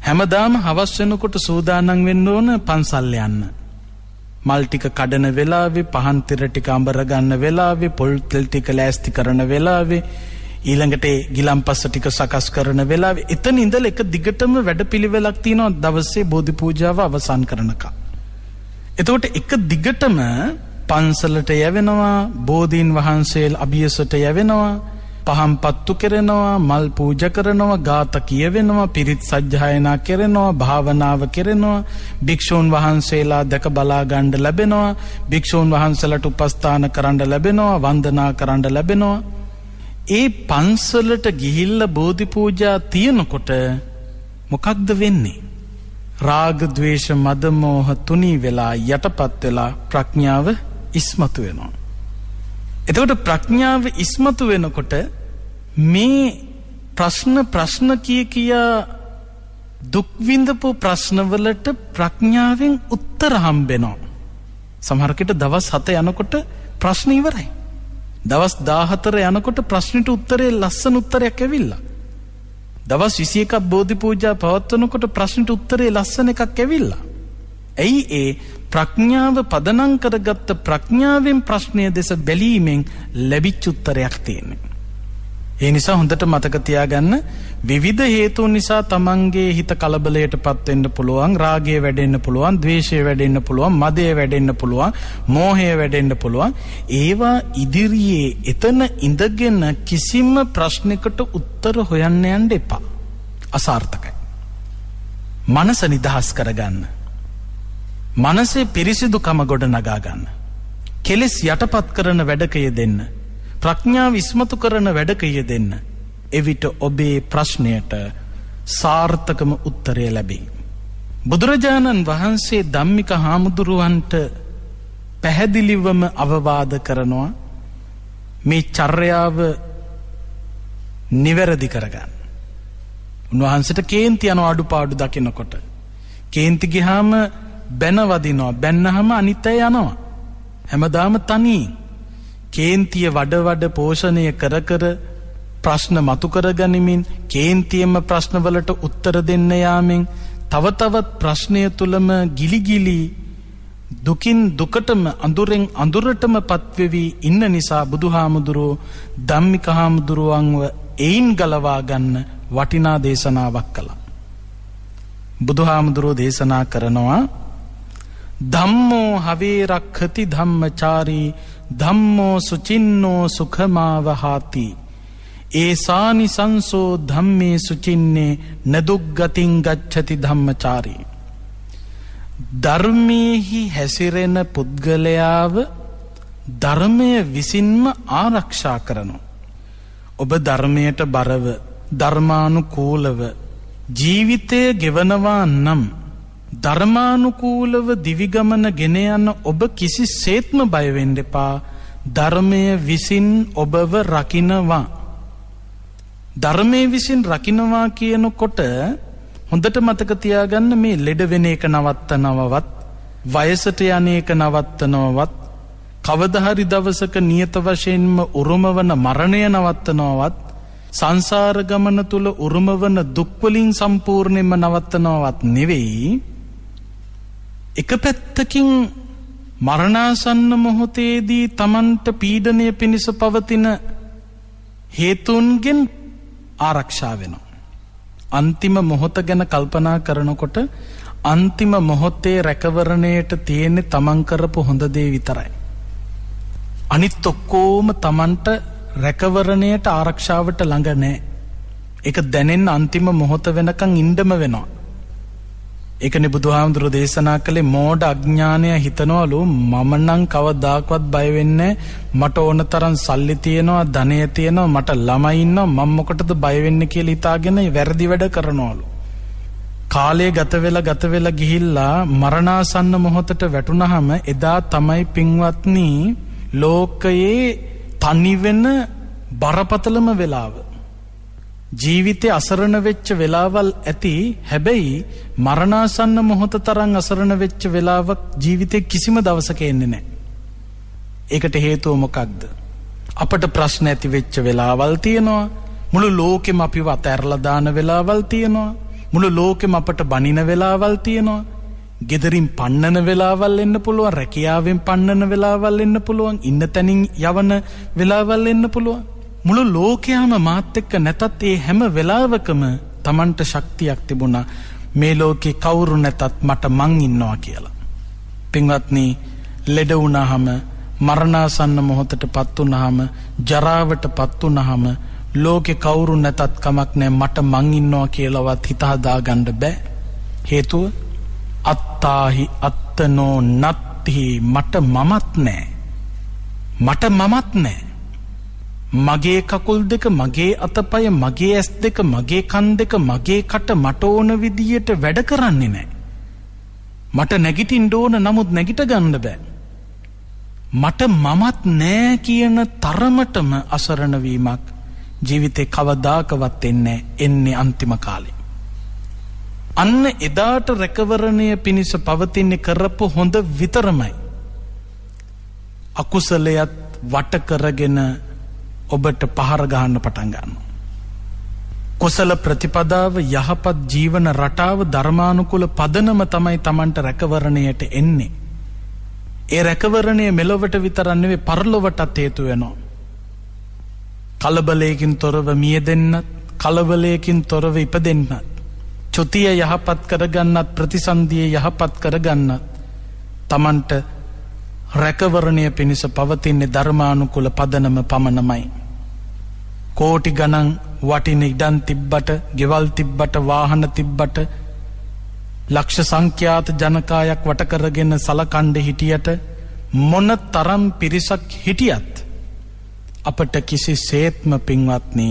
හැමදාම හවස් වෙනකොට සූදානම් වෙන්න ඕන පන්සල් යන්න. මල් ටික කඩන වෙලාවේ, පහන් තිර ටික අඹර ගන්න වෙලාවේ, පොල් තෙල් ටික ලෑස්ති කරන වෙලාවේ, ඊළඟට ගිලම්පස්ස ටික සකස් කරන වෙලාවේ, එතන ඉඳලා එක දිගටම වැඩපිළිවෙලක් තියෙනවා දවසේ බෝධි පූජාව අවසන් කරනකම්. එතකොට එක දිගටම පන්සලට යවෙනවා, බෝධීන් වහන්සේලා අභියසට යවෙනවා, පහන් පත්තු කරනවා, මල් පූජා කරනවා, ගාත කියවෙනවා, පිරිත් සජ්ජායනා කරනවා, භාවනාව කරනවා, භික්ෂූන් වහන්සේලා දැක බලා ගන්න ලැබෙනවා, භික්ෂූන් වහන්සේලාට උපස්ථාන කරන්න ලැබෙනවා, වන්දනා කරන්න ලැබෙනවා. ඒ පන්සලට ගිහිල්ලා බෝධි පූජා තියනකොට මොකක්ද වෙන්නේ? රාග, ද්වේෂ, මද, මෝහ තුනී වෙලා යටපත් වෙලා ප්‍රඥාව ඉස්මතු වෙනවා. එතකොට ප්‍රඥාව ඉස්මතු වෙනකොට මේ ප්‍රශ්න කියා දුක් විඳපු ප්‍රශ්නවලට ප්‍රඥාවෙන් උත්තර හම්බෙනවා. සමහරකට දවස් 7 යනකොට ප්‍රශ්න ඉවරයි. දවස් 14 යනකොට ප්‍රශ්නෙට උත්තරේ ලස්සන උත්තරයක් ඇවිල්ලා. දවස් 21ක් බෝධි පූජා පවත්වනකොට ප්‍රශ්නෙට උත්තරේ ලස්සන එකක් ඇවිල්ලා. ඇයි ඒ ප්‍රඥාව පදනම් කරගත්ත ප්‍රඥාවෙන් ප්‍රශ්නය දෙස බැලීමෙන් ලැබිච්ච උත්තරයක් තියෙන්නේ. ඒ නිසා හොඳට මතක තියාගන්න, විවිධ හේතුන් නිසා තමන්ගේ හිත කලබලයටපත් වෙන්න පුළුවන්, රාගය වැඩෙන්න පුළුවන්, ද්වේෂය වැඩෙන්න පුළුවන්, මදය වැඩෙන්න පුළුවන්, මෝහය වැඩෙන්න පුළුවන්. ඒවා ඉදිරියේ එතන ඉඳගෙන කිසිම ප්‍රශ්නයකට උත්තර හොයන්න යන්න එපා. අසාර්ථකයි. මනස නිදහස් කරගන්න. මනසේ පිරිසිදුකම ගොඩ නගා ගන්න. කෙලෙස් යටපත් කරන වැඩක යෙදෙන්න. ප්‍රඥාව ඉස්මතු කරන වැඩක යෙදෙන්න. එවිට ඔබේ ප්‍රශ්නයට සාර්ථකම උත්තරය ලැබේ. බුදුරජාණන් වහන්සේ ධම්මික හාමුදුරුවන්ට පැහැදිලිවම අවවාද කරනවා මේ චර්යාව නිවැරදි කරගන්න. උන්වහන්සේට කේන්ති යන අඩුපාඩු දකිනකොට කේන්ති ගියාම බැන වදිනවා, බැන්නහම අනිත් අය යනවා. හැමදාම තනි. කේන්තිය වඩ පෝෂණය කර ප්‍රශ්න මතු කර ගනිමින් කේන්තියෙම ප්‍රශ්නවලට උත්තර දෙන්න යාමෙන් තව තවත් ප්‍රශ්නය තුලම ගිලිගිලි දුකින් දුකටම අඳුරෙන් අඳුරටම පත්වෙවි ඉන්න නිසා බුදුහාමුදුරුවෝ ධම්මික හාමුදුරුවන්ව එයින් ගලවා ගන්න වටිනා දේශනාවක් කළා. බුදුහාමුදුරුවෝ දේශනා කරනවා ධම්මෝ හවේ රක්ඛති ධම්මචාරී ධම්මෝ සුචින්නෝ සුඛමාවහාති ඒසානි සංසෝ ධම්මේ සුචින්නේ නදුග්ගතින් ගච්ඡති ධම්මචාරී. ධර්මයේහි හැසිරෙන පුද්ගලයාව ධර්මය විසින්ම ආරක්ෂා කරනවා. ඔබ ධර්මයට බරව ධර්මානුකූලව ජීවිතය ගෙවනවා නම් ධර්මානුකූලව දිවිගමන ගෙන යන ඔබ කිසිසේත්ම බය වෙන්න එපා. ධර්මය විසින් ඔබව රකින්නවා. ධර්මයේ විසින් රකින්නවා කියනකොට හොඳට මතක තියාගන්න මේ ලෙඩ වෙන එක නවත්තනවවත් වයසට යන එක නවත්තනවවත් කවදා හරි දවසක නියත වශයෙන්ම උරුමවන මරණය නවත්තනවවත් සංසාර ගමන තුල උරුමවන දුක් වලින් සම්පූර්ණයෙන්ම නවත්තනවවත් නෙවෙයි. එක පැත්තකින් මරණාසන්න මොහොතේදී Tamanට පීඩනය පිණිස පවතින හේතුන්ගෙන් ආරක්ෂා වෙනවා. අන්තිම මොහොත ගැන කල්පනා කරනකොට අන්තිම මොහොතේ රැකවරණයට තියෙන්නේ Taman කරපු හොඳ දේ විතරයි. අනිත් ඔක්කොම Tamanට රැකවරණයට ආරක්ෂාවට ළඟ නැහැ. ඒක දැනෙන්න අන්තිම මොහොත වෙනකන් ඉන්නම වෙනවා. ඒකනේ බුදුහාමුදුරුවෝ දේශනා කළේ මෝඩ අඥානය හිතනවලු මම නම් කවදාකවත් බය වෙන්නේ මට ඕන තරම් සල්ලි තියෙනවා ධනය තියෙනවා මට ළමයි ඉන්නවා මම මොකටද බය වෙන්නේ කියලා හිතාගෙන වැරදි වැඩ කරනවලු. කාලය ගත වෙලා ගිහිල්ලා මරණාසන්න මොහොතට වැටුනහම එදා තමයි පින්වත්නි ලෝකයේ තනි වෙන බරපතලම වෙලාව. ජීවිතේ අසරණ වෙච්ච වෙලාවල් ඇති. හැබැයි මරණාසන්න මොහොත තරම් අසරණ වෙච්ච වෙලාවක් ජීවිතේ කිසිම දවසක එන්නේ නැහැ. ඒකට හේතුව මොකක්ද? අපට ප්‍රශ්න ඇති වෙච්ච වෙලාවල් තියෙනවා. මුළු ලෝකෙම අපිව අතහැරලා දාන වෙලාවල් තියෙනවා. මුළු ලෝකෙම අපට බනින වෙලාවල් තියෙනවා. ගෙදරින් පන්නන වෙලාවල් එන්න පුළුවන්. රැකියාවෙන් පන්නන වෙලාවල් එන්න පුළුවන්. ඉන්න තැනින් යවන වෙලාවල් එන්න පුළුවන්. මුළු ලෝකයාම මාත් එක්ක නැතත් ඒ හැම වෙලාවකම Tamanට ශක්තියක් තිබුණා මේ ලෝකේ කවුරු නැතත් මට මං ඉන්නවා කියලා. පින්වත්නි, ලෙඩ වුණාම මරණාසන්න මොහොතටපත් වුණාම ජරාවටපත් වුණාම ලෝකේ කවුරු නැතත් කමක් නැහැ මට මං ඉන්නවා කියලාවත් හිත හදාගන්න බෑ. හේතුව අත්තාහි අත්තනෝ නත්හි මට මමත් නැහැ. මට මමත් නැහැ. මගේ කකුල් දෙක මගේ අතපය මගේ ඇස් දෙක මගේ කන් දෙක මගේ කට මට ඕන විදියට වැඩ කරන්නේ නැහැ. මට නැගිටින්න ඕන නමුත් නැගිට ගන්න බෑ. මට මමත් නෑ කියන තරමටම අසරණ වීමක් ජීවිතේ කවදාකවත් එන්නේ අන්තිම කාලේ. අන්න එදාට රැකවරණය පිණිස පවතින්නේ කරපු හොඳ විතරමයි. අකුසලයට වට කරගෙන ඔබට පහර ගහන්න පටන් ගන්නවා. කුසල ප්‍රතිපදාව යහපත් ජීවන රටාව ධර්මානුකූල පදනම තමයි Tamanට රැකවරණයට එන්නේ. ඒ රැකවරණය මෙලොවට විතරක් නෙවෙයි පරලොවටත් හේතු වෙනවා. කලබලයකින් තොරව මියෙදෙන්නත්, කලබලයකින් තොරව ඉපදෙන්නත්, චුතිය යහපත් කරගන්නත්, ප්‍රතිසන්දිය යහපත් කරගන්නත් Tamanට රැකවරණය පිණිස පවතින්නේ ධර්මානුකූල පදනම පමණමයි. කෝටි ගණන් වටින ඉඩම් තිබ්බට, ගෙවල් තිබ්බට, වාහන තිබ්බට ලක්ෂ සංඛ්‍යාත ජනකායක් වට කරගෙන සලකණ්ඩ හිටියට මොන තරම් පිරිසක් හිටියත් අපට කිසිසේත්ම පින්වත්නි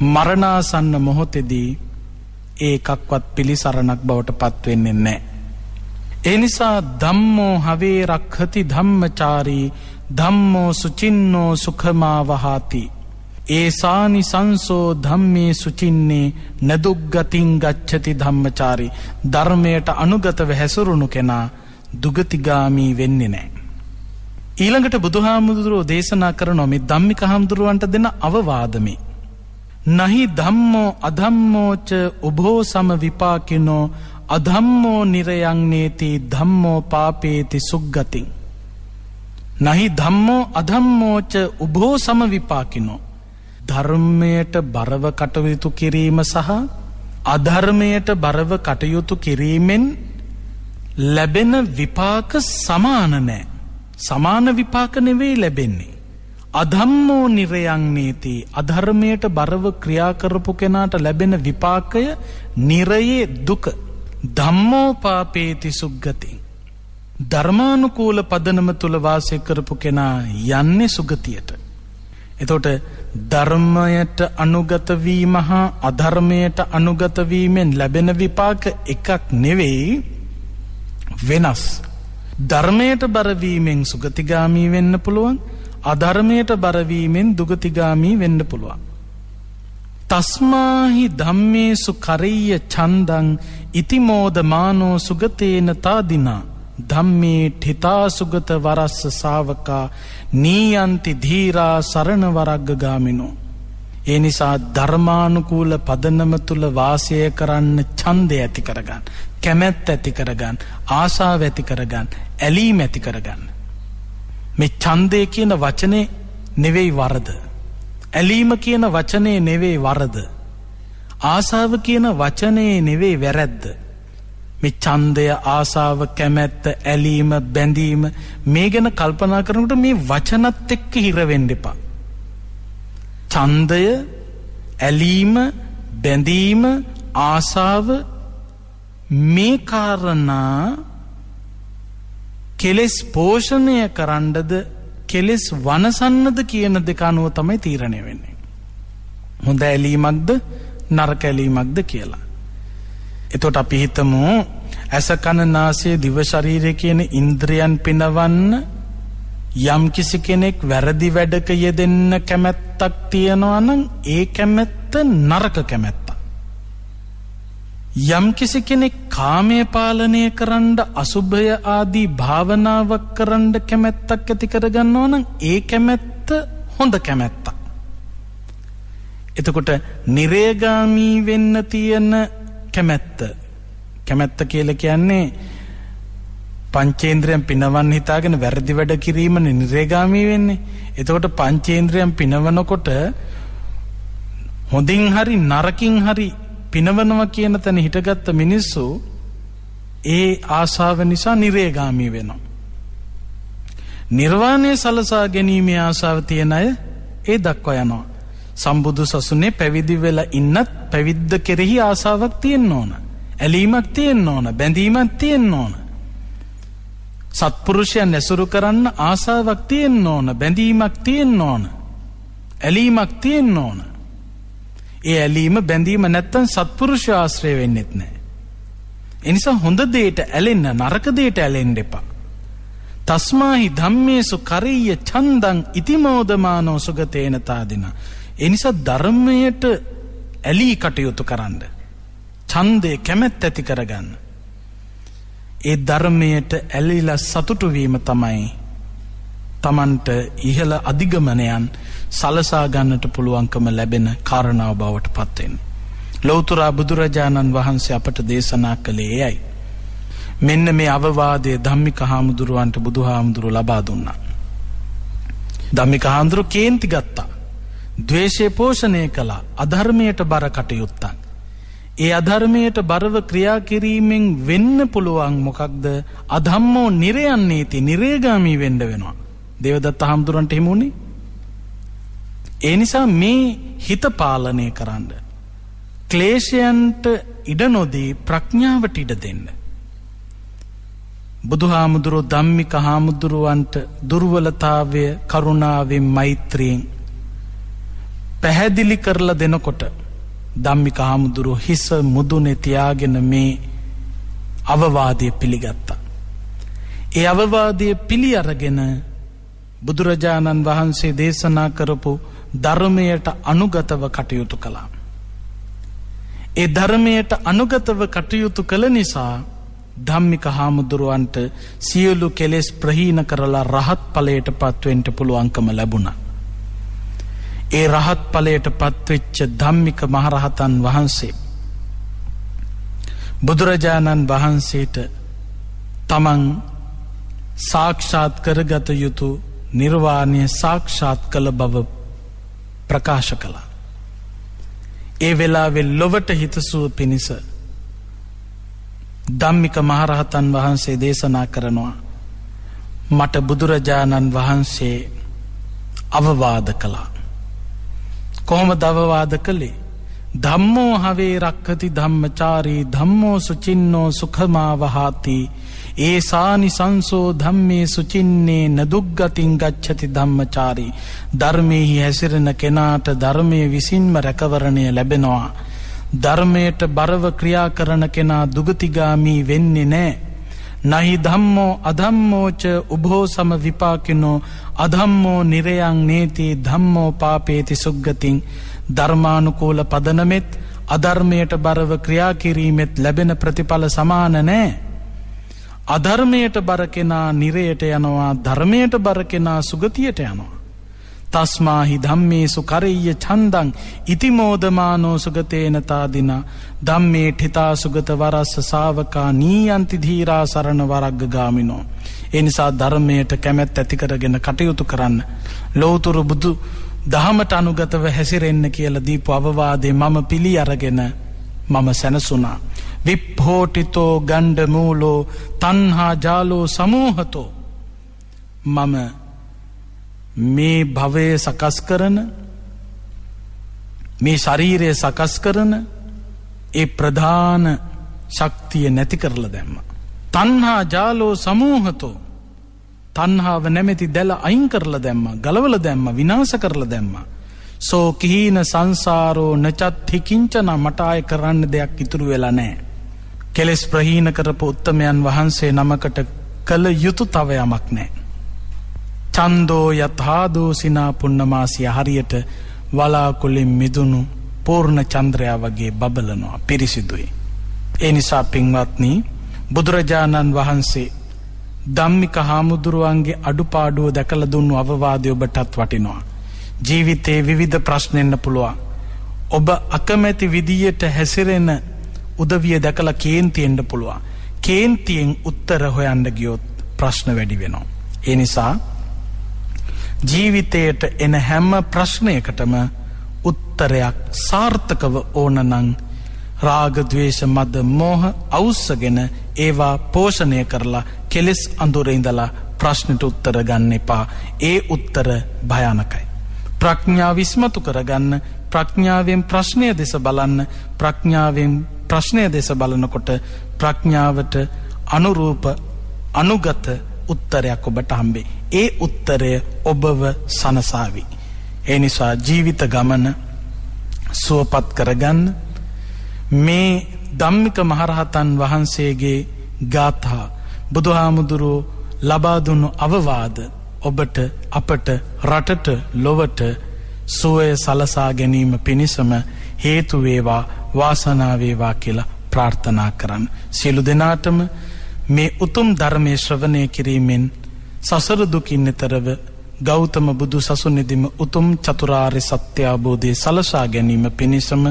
මරණාසන්න මොහොතේදී ඒකක්වත් පිළිසරණක් බවට පත් වෙන්නේ නැහැ. ඒ නිසා ධම්මෝ හවේ රක්ඛති ධම්මචාරී ධම්මෝ සුචින්නෝ සුඛමා වහාති. ඒසානි සංසෝ ධම්මේ සුචින්නේ නදුග්ගතින් ගච්ඡති ධම්මචාරී. ධර්මයට අනුගතව හැසිරුණු කෙනා දුගතිගාමී වෙන්නේ නැහැ. ඊළඟට බුදුහාමුදුරුවෝ දේශනා කරන මේ ධම්මික හාමුදුරුවන්ට දෙන අවවාදමේ නහි ධම්මෝ අධම්මෝච උභෝ සම විපාකිනෝ අධම්මෝ නිරයං නේති ධම්මෝ පාපේති සුග්ගතින්. නහි ධම්මෝ අධම්මෝච උභෝ සම විපාකිනෝ. ධර්මයට බරව කටයුතු කිරීම සහ අධර්මයට බරව කටයුතු කිරීමෙන් ලැබෙන විපාක සමාන නැහැ. සමාන විපාක නෙවෙයි ලැබෙන්නේ. අධම්මෝ නිරයං නේති. අධර්මයට බරව ක්‍රියා කරපු කෙනාට ලැබෙන විපාකය නිරයේ දුක. ධම්මෝ පාපේති සුග්ගති. ධර්මානුකූල පදනම තුල වාසය කරපු කෙනා යන්නේ සුගතියට. එතකොට ධර්මයට අනුගත වීම හා අධර්මයට අනුගත වීමෙන් ලැබෙන විපාක එකක් නෙවෙයි, වෙනස්. ධර්මයට බර වීමෙන් සුගතිගාමී වෙන්න පුළුවන්, අධර්මයට බර වීමෙන් දුගතිගාමී වෙන්න පුළුවන්. තස්මාහි ධම්මේසු කරෙය්‍ය ඡන්දං ඉතිමෝදමානෝ සුගතේන තාදිනා ධම්මේ ठिता සුගත වරස්ස ශාවකා නීයන්ති ධීරා සරණ වරග්ගගාමිනෝ. ඒ නිසා ධර්මානුකූල පදනම තුල වාසය කරන්න ඡන්දය ඇති කරගන්න, කැමැත්ත ඇති කරගන්න, ආශාව ඇති කරගන්න, ඇලීම ඇති කරගන්න. මේ ඡන්දය කියන වචනේ නෙවෙයි වරද. ඇලීම කියන වචනේ නෙවෙයි වරද. ආශාව කියන වචනේ නෙවෙයි වැරද්ද. මේ ඡන්දය, ආශාව, කැමැත්ත, ඇලීම, බැඳීම මේ ගැන කල්පනා කරනකොට මේ වචනත් එක්ක හිර වෙන්න එපා. ඡන්දය, ඇලීම, බැඳීම, ආශාව මේ කාරණා කෙලෙස් පෝෂණය කරන්නද කෙලෙස් වනසන්නද කියන දෙක අනුව තමයි තීරණය වෙන්නේ. හොඳ ඇලීමක්ද නරක ඇලීමක්ද කියලා. එතකොට අපි හිතමු ඇස කන නාසය දිව ශරීරය කියන ඉන්ද්‍රියන් පිනවන්න යම් කිසි කෙනෙක් වැරදි වැඩක යෙදෙන්න කැමැත්තක් තියනවා නම් ඒ කැමැත්ත නරක කැමැත්ත. යම් කිසි කෙනෙක් කාමයේ පාලනය කරන්න අසුභය ආදී භාවනාවක් කරන්න කැමැත්තක් ඇති කරගන්නවා නම් ඒ කැමැත්ත හොඳ කැමැත්තක්. එතකොට නිරේගාමී වෙන්න තියෙන කැමැත්ත කියලා කියන්නේ පංචේන්ද්‍රයන් පිනවන්න හිතාගෙන වැරදි වැඩ කිරීමනේ නිරේගාමී වෙන්නේ. එතකොට පංචේන්ද්‍රයන් පිනවනකොට හොඳින් හරි නරකින් හරි පිනවනවා කියන තැන හිටගත්ත මිනිස්සු ඒ ආශාව නිසා නිරේගාමී වෙනවා. නිර්වාණය සලසා ගැනීමේ ආශාව තියෙන අය ඒ දක්වා යනවා. සම්බුදු සසුනේ පැවිදි වෙලා ඉන්නත් පැවිද්ද කෙරෙහි ආශාවක් තියෙන්න ඕන. ඇලීමක් තියෙන්න ඕන. බැඳීමක් තියෙන්න ඕන. සත්පුරුෂයන් ඇසුරු කරන්න ආශාවක් තියෙන්න ඕන. බැඳීමක් තියෙන්න ඕන. ඇලීමක් තියෙන්න ඕන. ඒ ඇලීම බැඳීම නැත්තම් සත්පුරුෂ ආශ්‍රය වෙන්නෙත් නැහැ. ඒ නිසා හොඳ දෙයට ඇලෙන්න, නරක දෙයට ඇලෙන්න එපා. තස්මාහි ධම්මේසු කරෙය්‍ය ඡන්දං ඉතිමෝදමානෝ සුගතේන තාදිනා. ඒ නිසා ධර්මයට ඇලී කටයුතු කරන්න, ඡන්දේ කැමැත්ත ඇති කරගන්න. ඒ ධර්මයට ඇලිලා සතුටු වීම තමයි තමන්ට ඉහළ අධිගමනයන් සලසා ගන්නට පුළුවන්කම ලැබෙන කාරණාව බවට පත් වෙන්නේ. ලෞතර බුදුරජාණන් වහන්සේ අපට දේශනා කළේ එයයි. මෙන්න මේ අවවාදයේ ධම්මික හාමුදුරුවන්ට බුදුහාමුදුරුව ලබා දුන්නා. ධම්මික හාමුදුරුව කේන්ති ගත්තා. ද්වේෂය පෝෂණය කළා. අධර්මයට බර කටයුත්තක්. ඒ අධර්මයට බරව ක්‍රියා කිරීමෙන් වෙන්න පුළුවන් මොකක්ද? අධම්මෝ නිරයන්නේති, නිරේගාමී වෙන්න වෙනවා. දේවදත්ත හාමුදුරන්ට එහෙම උනේ. ඒ නිසා මේ හිත පාලනය කරන්න, ක්ලේශයන්ට ඉඩ නොදී ප්‍රඥාවට ඉඩ දෙන්න. බුදුහාමුදුරුවෝ ධම්මික හාමුදුරුවන්ට දුර්වලතාවය කරුණාවෙන් මෛත්‍රියෙන් පැහැදිලි කරලා දෙනකොට ධම්මික හාමුදුරුවෝ හිස මුදුනේ තියාගෙන මේ අවවාදය පිළිගත්තා. ඒ අවවාදය පිළි අරගෙන බුදුරජාණන් වහන්සේ දේශනා කරපු ධර්මයට අනුගතව කටයුතු කළා. ඒ ධර්මයට අනුගතව කටයුතු කළ නිසා ධම්මික හාමුදුරුවන්ට සියලු කෙලෙස් ප්‍රහීන කරලා රහත් ඵලයට පත්වෙන්න පුළුවන්කම ලැබුණා. ඒ රහත් ඵලයට පත්වෙච්ච ධම්මික මහරහතන් වහන්සේ බුදුරජාණන් වහන්සේට තමන් සාක්ෂාත් කරගත යුතු නිර්වාණය සාක්ෂාත් කළ බව ප්‍රකාශ කළා. ඒ වෙලාවේ ලොවට හිතසුව පිණිස ධම්මික මහරහතන් වහන්සේ දේශනා කරනවා මට බුදුරජාණන් වහන්සේ අවවාද කළා. කොහොමද අවවාද කළේ? ධම්මෝ හවේ රක්ඛති ධම්මචාරී ධම්මෝ සුචින්නෝ සුඛමා වහාති ඒසානි සංසෝ ධම්මේ සුචින්නේ නදුග්ගතින් ගච්ඡති ධම්මචාරී. ධර්මයේ හැසිරෙන කෙනාට ධර්මයේ විසින්ම රැකවරණය ලැබෙනවා. ධර්මයට බරව ක්‍රියා කරන කෙනා දුගතිගාමී වෙන්නේ නැහැ. නහි ධම්මෝ අධම්මෝච උභෝ සම විපාකිනෝ අධම්මෝ නිරයං නේති ධම්මෝ පාපේති සුග්ගතින්. ධර්මානුකූල පදනමෙත් අධර්මයට බරව ක්‍රියා කිරීමෙත් ලැබෙන ප්‍රතිඵල සමාන නැහැ. අධර්මයට බර කෙනා නිරයට යනවා, ධර්මයට බර කෙනා සුගතියට යනවා. තස්මාහි ධම්මේසු කරෙය්‍ය ඡන්දං ඉතිමෝදමානෝ සුගතේන තාදිනා ධම්මේ ඨිතා සුගත වරස්ස ශාවකා නීයන්ති ධීරා සරණ වරග්ග ගාමිනෝ. ඒ නිසා ධර්මයට කැමැත්ත ඇති කරගෙන කටයුතු කරන්න, ලෞතුරු බුදු දහමට අනුගතව හැසිරෙන්න කියලා දීපු අවවාදේ මම පිළි අරගෙන මම සැනසුණා. විප්පෝටිතෝ ගණ්ඩ මූලෝ තණ්හා ජාලෝ සමෝහතෝ. මම මේ භවය සකස් කරන, මේ ශරීරය සකස් කරන ඒ ප්‍රධාන ශක්තිය නැති කරලා දැම්මා. තණ්හා ජාලෝ සමෝහතෝ. තණ්හාව නැමැති දැල අයින් කරලා දැම්මා, ගලවලා දැම්මා, විනාශ කරලා දැම්මා. සෝ කිහින සංසාරෝ නචත්ථි කිංචන. මට ආය කරන්න දෙයක් ඉතුරු වෙලා නැහැ. කෙලෙස් ප්‍රහීන කරපු උත්තමයන් වහන්සේ නමකට කළ යුතු තව යමක් නැහැ. චන්දෝ යථාදෝසිනා පුන්නමාසිය. හරියට වලාකුලින් මිදුණු පූර්ණ චන්ද්‍රයා වගේ බබලනවා, පිරිසිදුයි. ඒ නිසා පින්වත්නි, බුදුරජාණන් වහන්සේ ධම්මික හාමුදුරුවන්ගේ අඩුපාඩුව දැකලා දුන්නු අවවාදය ඔබටත් වටිනවා. ජීවිතේ විවිධ ප්‍රශ්න එන්න පුළුවන්. ඔබ අකමැති විදියට හැසිරෙන උදවිය දැකලා කේන්ති එන්න පුළුවන්. කේන්තියෙන් උත්තර හොයන්න ගියොත් ප්‍රශ්න වැඩි වෙනවා. ඒ නිසා ජීවිතයට එන හැම ප්‍රශ්නයකටම උත්තරයක් සාර්ථකව ඕනනම් රාග ද්වේෂ මද මෝහ අවුස්සගෙන ඒවා පෝෂණය කරලා කෙලෙස් අඳුරේ ඉඳලා ප්‍රශ්නට උත්තර ගන්න එපා. ඒ උත්තර භයානකයි. ප්‍රඥාව විස්මතු කරගන්න, ප්‍රඥාවෙන් ප්‍රශ්නය දෙස බලන්න. ප්‍රඥාවෙන් ප්‍රශ්නය දෙස බලනකොට ප්‍රඥාවට අනුරූප අනුගත උත්තරයක් ඔබට හම්බේ. ඒ උත්තරය ඔබව සනසාවි. ඒ නිසා ජීවිත ගමන සුවපත් කරගන්න මේ ධම්මික මහරහතන් වහන්සේගේ ගාථා, බුදුහාමුදුරුවෝ ලබා දුන්නු අවවාද ඔබට, අපට, රටට, ලොවට සුවය සලසා ගැනීම පිණිසම හේතු වේවා, වාසනාව වේවා කියලා ප්‍රාර්ථනා කරන්න. සියලු දෙනාටම මේ උතුම් ධර්මයේ ශ්‍රවණය කිරීමෙන් සසර දුකින් එතරව ගෞතම බුදු සසුනේදීම උතුම් චතුරාර්ය සත්‍ය අවබෝධය සලසා ගැනීම පිණිසම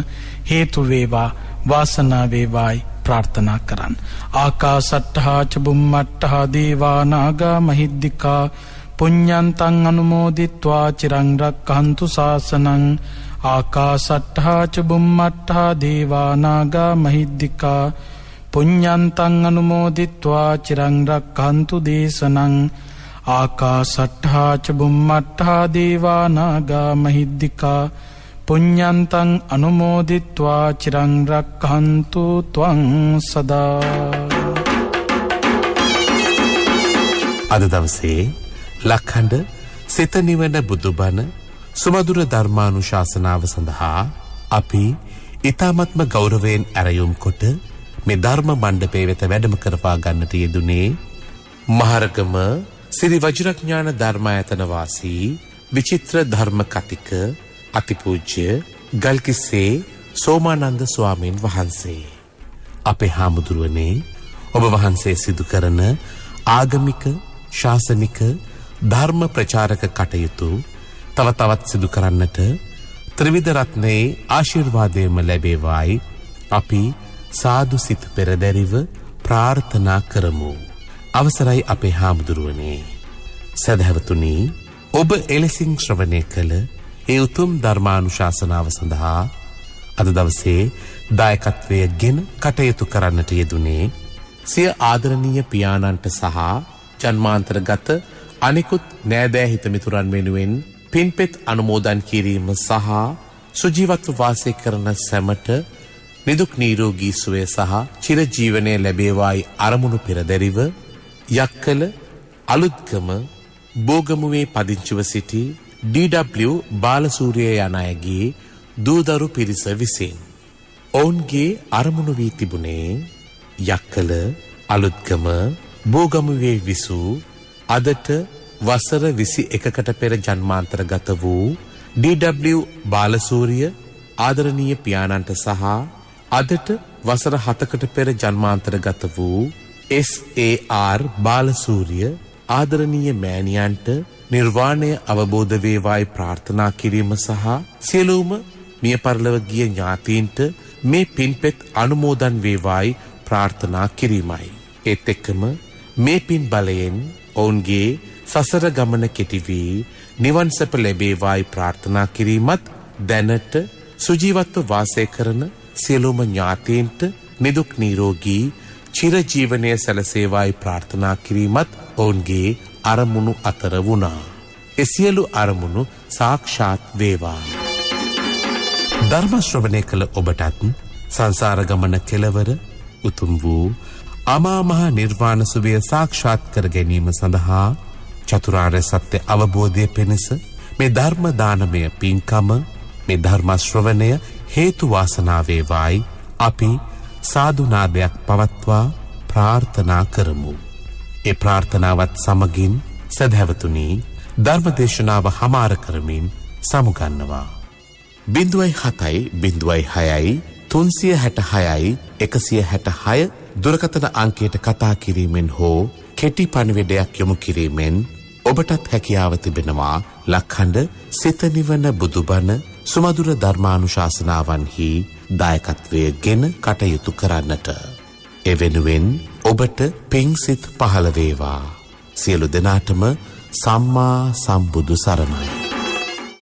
හේතු වේවා, වාසනාව වේවායි ප්‍රාර්ථනා කරන්න. ආකාසට්ඨා ච බුම්මට්ඨා දේවා නාග මහිද්దికා පුඤ්ඤන්තං අනුමෝදිත්වා චිරං රක්ඛන්තු ශාසනං. ආකාසට්ඨා ච බුම්මට්ඨා දේවා නාග මහිද්దికා පුඤ්ඤන්තං අනුමෝදිත්වා චිරං රක්ඛන්තු දේශනං. ආකාසට්ඨා ච බුම්මට්ඨා දේවා නාග මහිද්దికා පුඤ්ඤන්තං අනුමෝදිත්වා චිරං රක්ඛන්තු ත්වං සදා. අද දවසේ ලක්ඛණ්ඩ සිත නිවන බුදුබණ සුමధుර ධර්මානුශාසනාව සඳහා අපි ඊ타මත්ම ගෞරවයෙන් ඇරයුම් කොට මේ ධර්ම මණ්ඩපයේ වෙත වැඩම කරවා ගන්නට යෙදුනේ මහරගම ශ්‍රී වජිරඥාන ධර්මායතන වාසී විචිත්‍ර ධර්ම කතික අතිපූජ්‍ය ගල්කිස්සේ සෝමානන්ද ස්වාමීන් වහන්සේ. අපේ හාමුදුරුවනේ, ඔබ වහන්සේ සිදු කරන ආගමික ශාසනික ධර්ම ප්‍රචාරක කටයුතු තව තවත් සිදු කරන්නට ත්‍රිවිධ රත්නයේ ආශිර්වාදයම ලැබේවායි අපි සාදු සිත පෙරදැරිව ප්‍රාර්ථනා කරමු. අවසරයි අපේ හාමුදුරුවනේ. සදහැවතුනි, ඔබ එලෙසින් ශ්‍රවණය කළ ඒ උතුම් ධර්මානුශාසනාව සඳහා අද දවසේ දායකත්වය ගෙන කටයුතු කරන්නට යෙදුනේ සිය ආදරණීය පියාණන්ට සහ ජන්මාන්තරගත අනිකුත් නෑදෑ හිතමිතුරන් වෙනුවෙන් පින්පෙත් අනුමෝදන් කිරීම සහ සුජීවත්ව වාසය කරන සැමට නිදුක් නිරෝගී සුවය සහ චිරජීවනය ලැබේවායි අරමුණු පෙරදැරිව යක්කල අලුත්ගම බෝගමුවේ පදිංචිව සිටි DW බාලසූරිය යන අයගේ දූදරු පිරිස විසින් ඔවුන්ගේ අරමුණු වී තිබුණේ යක්කල අලුත්ගම බෝගමුවේ විසූ අදට වසර 21කට පෙර ජන්මාන්තරගත වූ DW බාලසූරිය ආදරණීය පියාණන්ට සහ අදට වසර 7කට පෙර ජන්මාන්තරගත වූ SAR බාලසූරිය ආදරණීය මෑණියන්ට නිර්වාණය අවබෝධ වේවායි ප්‍රාර්ථනා කිරීම සහ සියලුම මිය පරලොව ගිය ඥාතීන්ට මේ පින්පෙත් අනුමෝදන් වේවායි ප්‍රාර්ථනා කිරීමයි. ඒත් එක්කම මේ පින් බලයෙන් ඔවුන්ගේ සසර ගමන කෙටි වී නිවන් සැප ලැබේවායි ප්‍රාර්ථනා කිරීමත් දැනට සුජීවත්ව වාසය කරන සියලුම ඥාතීන්ට නිදුක් නිරෝගී චිරජීවනය සැලසේවායි ප්‍රාර්ථනා කිරීමත් ඔවුන්ගේ අරමුණු අතර වුණා. ඒ සියලු අරමුණු සාක්ෂාත් වේවා. ධර්ම ශ්‍රවණය කළ ඔබටත් සංසාර ගමන කෙලවර උතුම් වූ අමා මහ නිර්වාණ සුවය සාක්ෂාත් කර ගැනීම සඳහා චතුරාර්ය සත්‍ය අවබෝධය පිණිස මේ ධර්ම දානමය පින්කම, මේ ධර්ම ශ්‍රවණය හේතු වාසනා වේවායි අපි සාදු නාදයක් පවත්වා ප්‍රාර්ථනා කරමු. ඒ ප්‍රාර්ථනාවත් සමගින් සදහැවතුනි, ධර්ම දේශනාව හමාර කරමින් සමුගන්නවා. 0706 366 166 දුරකථන අංකයට කතා කිරීමෙන් හෝ කෙටි පණිවිඩයක් යොමු කිරීමෙන් ඔබටත් හැකියාව තිබෙනවා ලක්ඛණ්ඩ සිත නිවන බුදුබණ සුමధుර ධර්මානුශාසනාවන්හි දායකත්වය ගෙන කටයුතු කරන්නට. එවෙනුවෙන් ඔබට පිංසිත පහළ වේවා. සියලු දෙනාටම සම්මා සම්බුදු සරණයි.